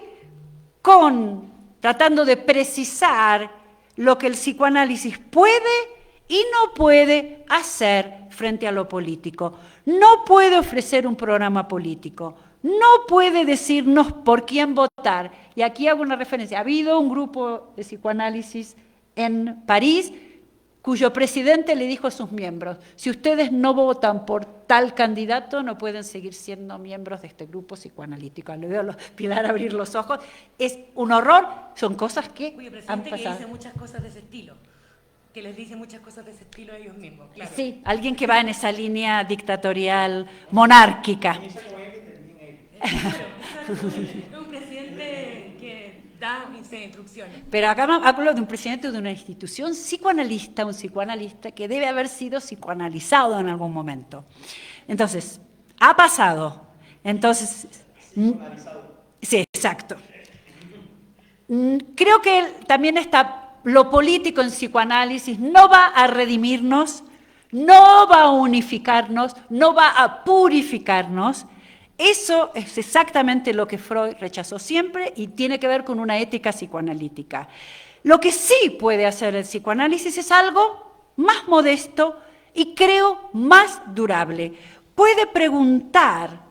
tratando de precisar lo que el psicoanálisis puede y no puede hacer frente a lo político. No puede ofrecer un programa político, no puede decirnos por quién votar. Y aquí hago una referencia. Ha habido un grupo de psicoanálisis en París cuyo presidente le dijo a sus miembros: si ustedes no votan por tal candidato, no pueden seguir siendo miembros de este grupo psicoanalítico. Le veo a Pilar abrir los ojos. Es un horror, son cosas que han pasado. Que dice muchas cosas de ese estilo, que les dice muchas cosas de ese estilo a ellos mismos. Claro. Sí, alguien que va en esa línea dictatorial, monárquica. Un presidente que da instrucciones. Pero acá hablo de un presidente de una institución psicoanalista, un psicoanalista que debe haber sido psicoanalizado en algún momento. Entonces, ha pasado. Entonces, sí, exacto. Creo que también lo político en psicoanálisis no va a redimirnos, no va a unificarnos, no va a purificarnos. Eso es exactamente lo que Freud rechazó siempre y tiene que ver con una ética psicoanalítica. Lo que sí puede hacer el psicoanálisis es algo más modesto y creo más durable. Puede preguntar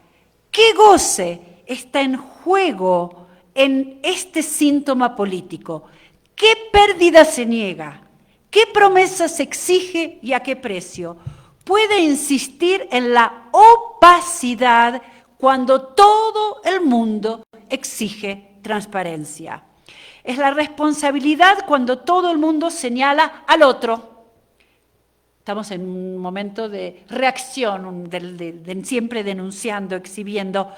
qué goce está en juego en este síntoma político, qué pérdida se niega, qué promesa se exige y a qué precio. Puede insistir en la opacidad cuando todo el mundo exige transparencia. Es la responsabilidad cuando todo el mundo señala al otro. Estamos en un momento de reacción, siempre denunciando, exhibiendo.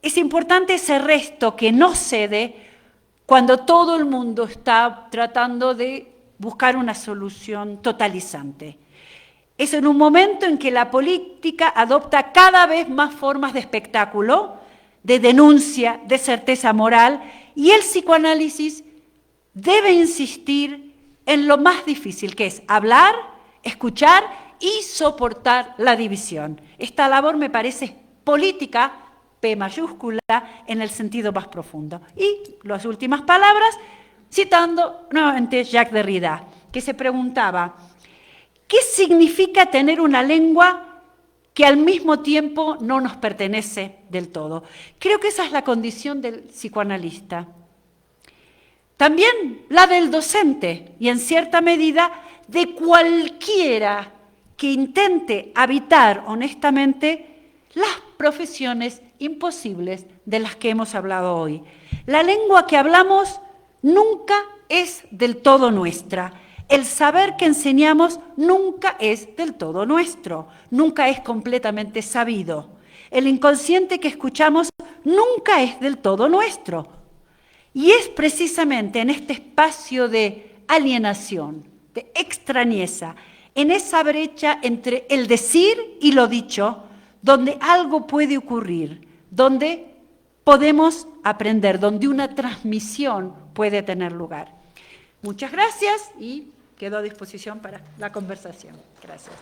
Es importante ese resto que no cede cuando todo el mundo está tratando de buscar una solución totalizante. Es en un momento en que la política adopta cada vez más formas de espectáculo, de denuncia, de certeza moral, y el psicoanálisis debe insistir en lo más difícil, que es hablar, escuchar y soportar la división. Esta labor me parece política, P mayúscula, en el sentido más profundo. Y las últimas palabras, citando nuevamente Jacques Derrida, que se preguntaba, ¿qué significa tener una lengua que al mismo tiempo no nos pertenece del todo? Creo que esa es la condición del psicoanalista. También la del docente y en cierta medida de cualquiera que intente habitar honestamente las profesiones imposibles de las que hemos hablado hoy. La lengua que hablamos nunca es del todo nuestra. El saber que enseñamos nunca es del todo nuestro, nunca es completamente sabido. El inconsciente que escuchamos nunca es del todo nuestro. Y es precisamente en este espacio de alienación, de extrañeza, en esa brecha entre el decir y lo dicho, donde algo puede ocurrir, donde podemos aprender, donde una transmisión puede tener lugar. Muchas gracias y quedo a disposición para la conversación. Gracias.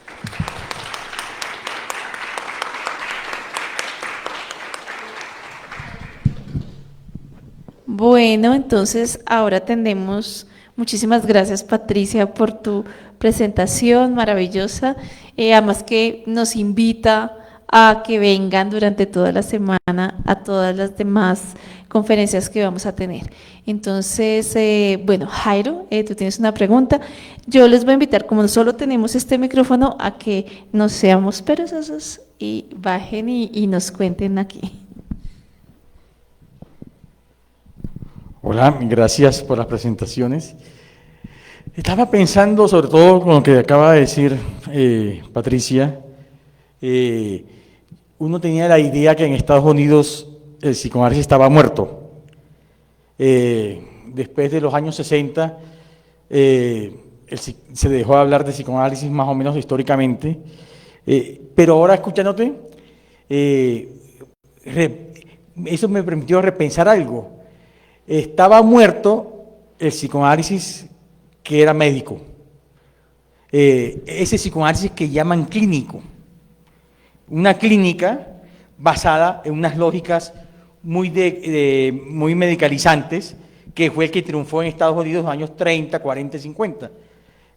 Bueno, entonces ahora tenemos, muchísimas gracias Patricia por tu presentación maravillosa, además que nos invita a que vengan durante toda la semana a todas las demás conferencias que vamos a tener. Entonces, bueno, Jairo, tú tienes una pregunta. Yo les voy a invitar, como solo tenemos este micrófono, a que no seamos perezosos y bajen y nos cuenten aquí. Hola, gracias por las presentaciones. Estaba pensando, sobre todo con lo que acaba de decir Patricia, uno tenía la idea que en Estados Unidos el psicoanálisis estaba muerto. Después de los años 60 se dejó de hablar de psicoanálisis más o menos históricamente, pero ahora escuchándote, eso me permitió repensar algo. Estaba muerto el psicoanálisis que era médico, ese psicoanálisis que llaman clínico, una clínica basada en unas lógicas muy medicalizantes, que fue el que triunfó en Estados Unidos en los años 30, 40, 50.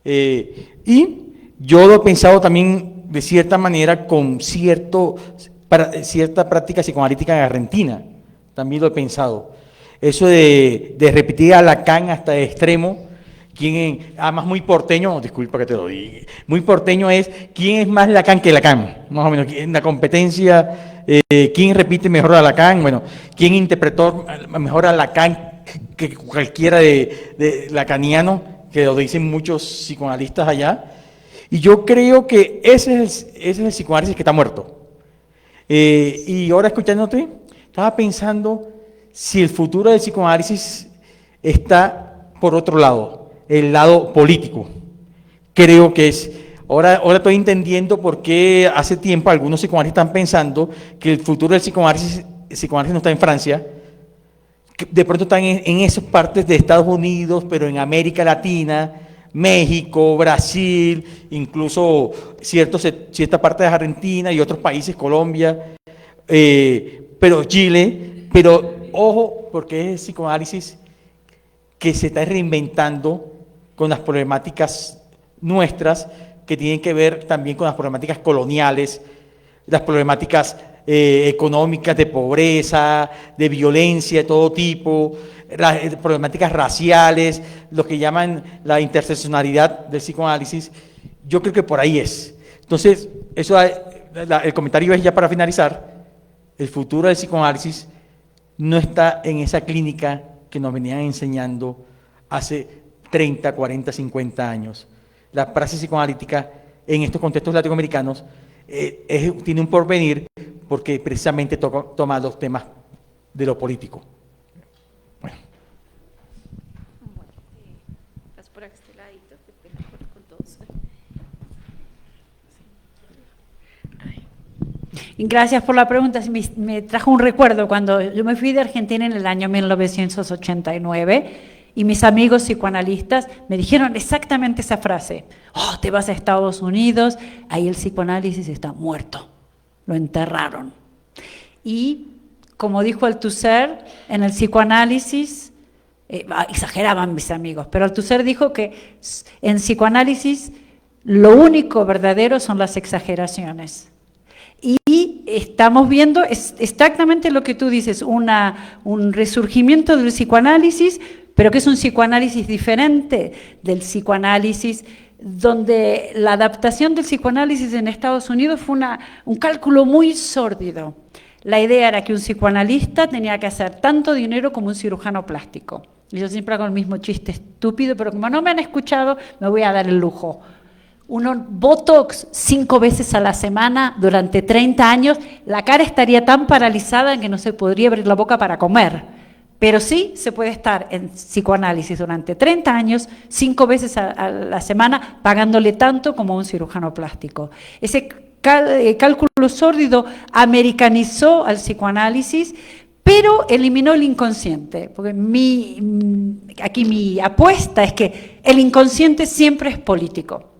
Y yo lo he pensado también de cierta manera con cierta práctica psicoanalítica en Argentina, también lo he pensado. Eso de repetir a Lacan hasta el extremo, además muy porteño, disculpa que te lo diga, muy porteño es quién es más Lacan que Lacan, más o menos, en la competencia, quién repite mejor a Lacan, bueno, quién interpretó mejor a Lacan que cualquiera de lacaniano, que lo dicen muchos psicoanalistas allá, y yo creo que ese es el psicoanálisis que está muerto. Y ahora escuchándote, estaba pensando si el futuro del psicoanálisis está por otro lado, el lado político. Creo que es, ahora estoy entendiendo por qué hace tiempo algunos psicoanalistas están pensando que el futuro del psicoanálisis no está en Francia, que de pronto están en esas partes de Estados Unidos, pero en América Latina, México, Brasil, incluso cierta parte de Argentina y otros países, Colombia, pero Chile, pero ojo, porque es el psicoanálisis que se está reinventando con las problemáticas nuestras, que tienen que ver también con las problemáticas coloniales, las problemáticas económicas, de pobreza, de violencia de todo tipo, las problemáticas raciales, lo que llaman la interseccionalidad del psicoanálisis. Yo creo que por ahí es. Entonces, el comentario es ya para finalizar, el futuro del psicoanálisis no está en esa clínica que nos venían enseñando hace 30, 40, 50 años. La praxis psicoanalítica en estos contextos latinoamericanos tiene un porvenir porque precisamente toma los temas de lo político. Bueno. Por este ladito, que pena con todos. Gracias por la pregunta. Me trajo un recuerdo cuando yo me fui de Argentina en el año 1989 y mis amigos psicoanalistas me dijeron exactamente esa frase. Oh, te vas a Estados Unidos, ahí el psicoanálisis está muerto, lo enterraron. Y como dijo Althusser, en el psicoanálisis, exageraban mis amigos, pero Althusser dijo que en psicoanálisis lo único verdadero son las exageraciones. Y estamos viendo exactamente lo que tú dices, un resurgimiento del psicoanálisis, pero que es un psicoanálisis diferente del psicoanálisis, donde la adaptación del psicoanálisis en Estados Unidos fue un cálculo muy sórdido. La idea era que un psicoanalista tenía que hacer tanto dinero como un cirujano plástico. Y yo siempre hago el mismo chiste estúpido, pero como no me han escuchado, me voy a dar el lujo. Botox 5 veces a la semana durante 30 años, la cara estaría tan paralizada que no se podría abrir la boca para comer. Pero sí se puede estar en psicoanálisis durante 30 años, 5 veces a la semana, pagándole tanto como a un cirujano plástico. Ese cálculo sórdido americanizó al psicoanálisis, pero eliminó el inconsciente. Porque aquí mi apuesta es que el inconsciente siempre es político.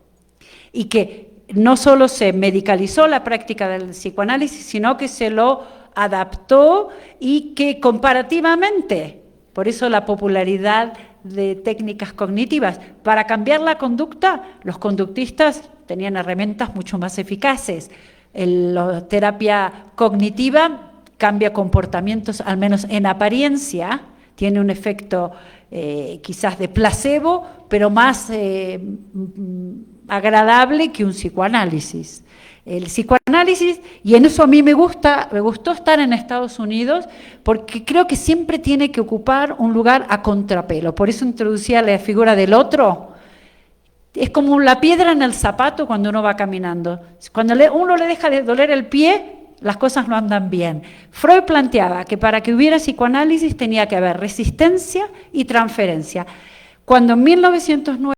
Y que no solo se medicalizó la práctica del psicoanálisis, sino que se lo adaptó y que comparativamente, por eso la popularidad de técnicas cognitivas, para cambiar la conducta, los conductistas tenían herramientas mucho más eficaces. La terapia cognitiva cambia comportamientos, al menos en apariencia, tiene un efecto quizás de placebo, pero más agradable que un psicoanálisis. El psicoanálisis, y en eso a mí me gustó estar en Estados Unidos, porque creo que siempre tiene que ocupar un lugar a contrapelo. Por eso introducía la figura del otro. Es como la piedra en el zapato cuando uno va caminando. Cuando uno le deja de doler el pie, las cosas no andan bien. Freud planteaba que para que hubiera psicoanálisis tenía que haber resistencia y transferencia. Cuando en 1909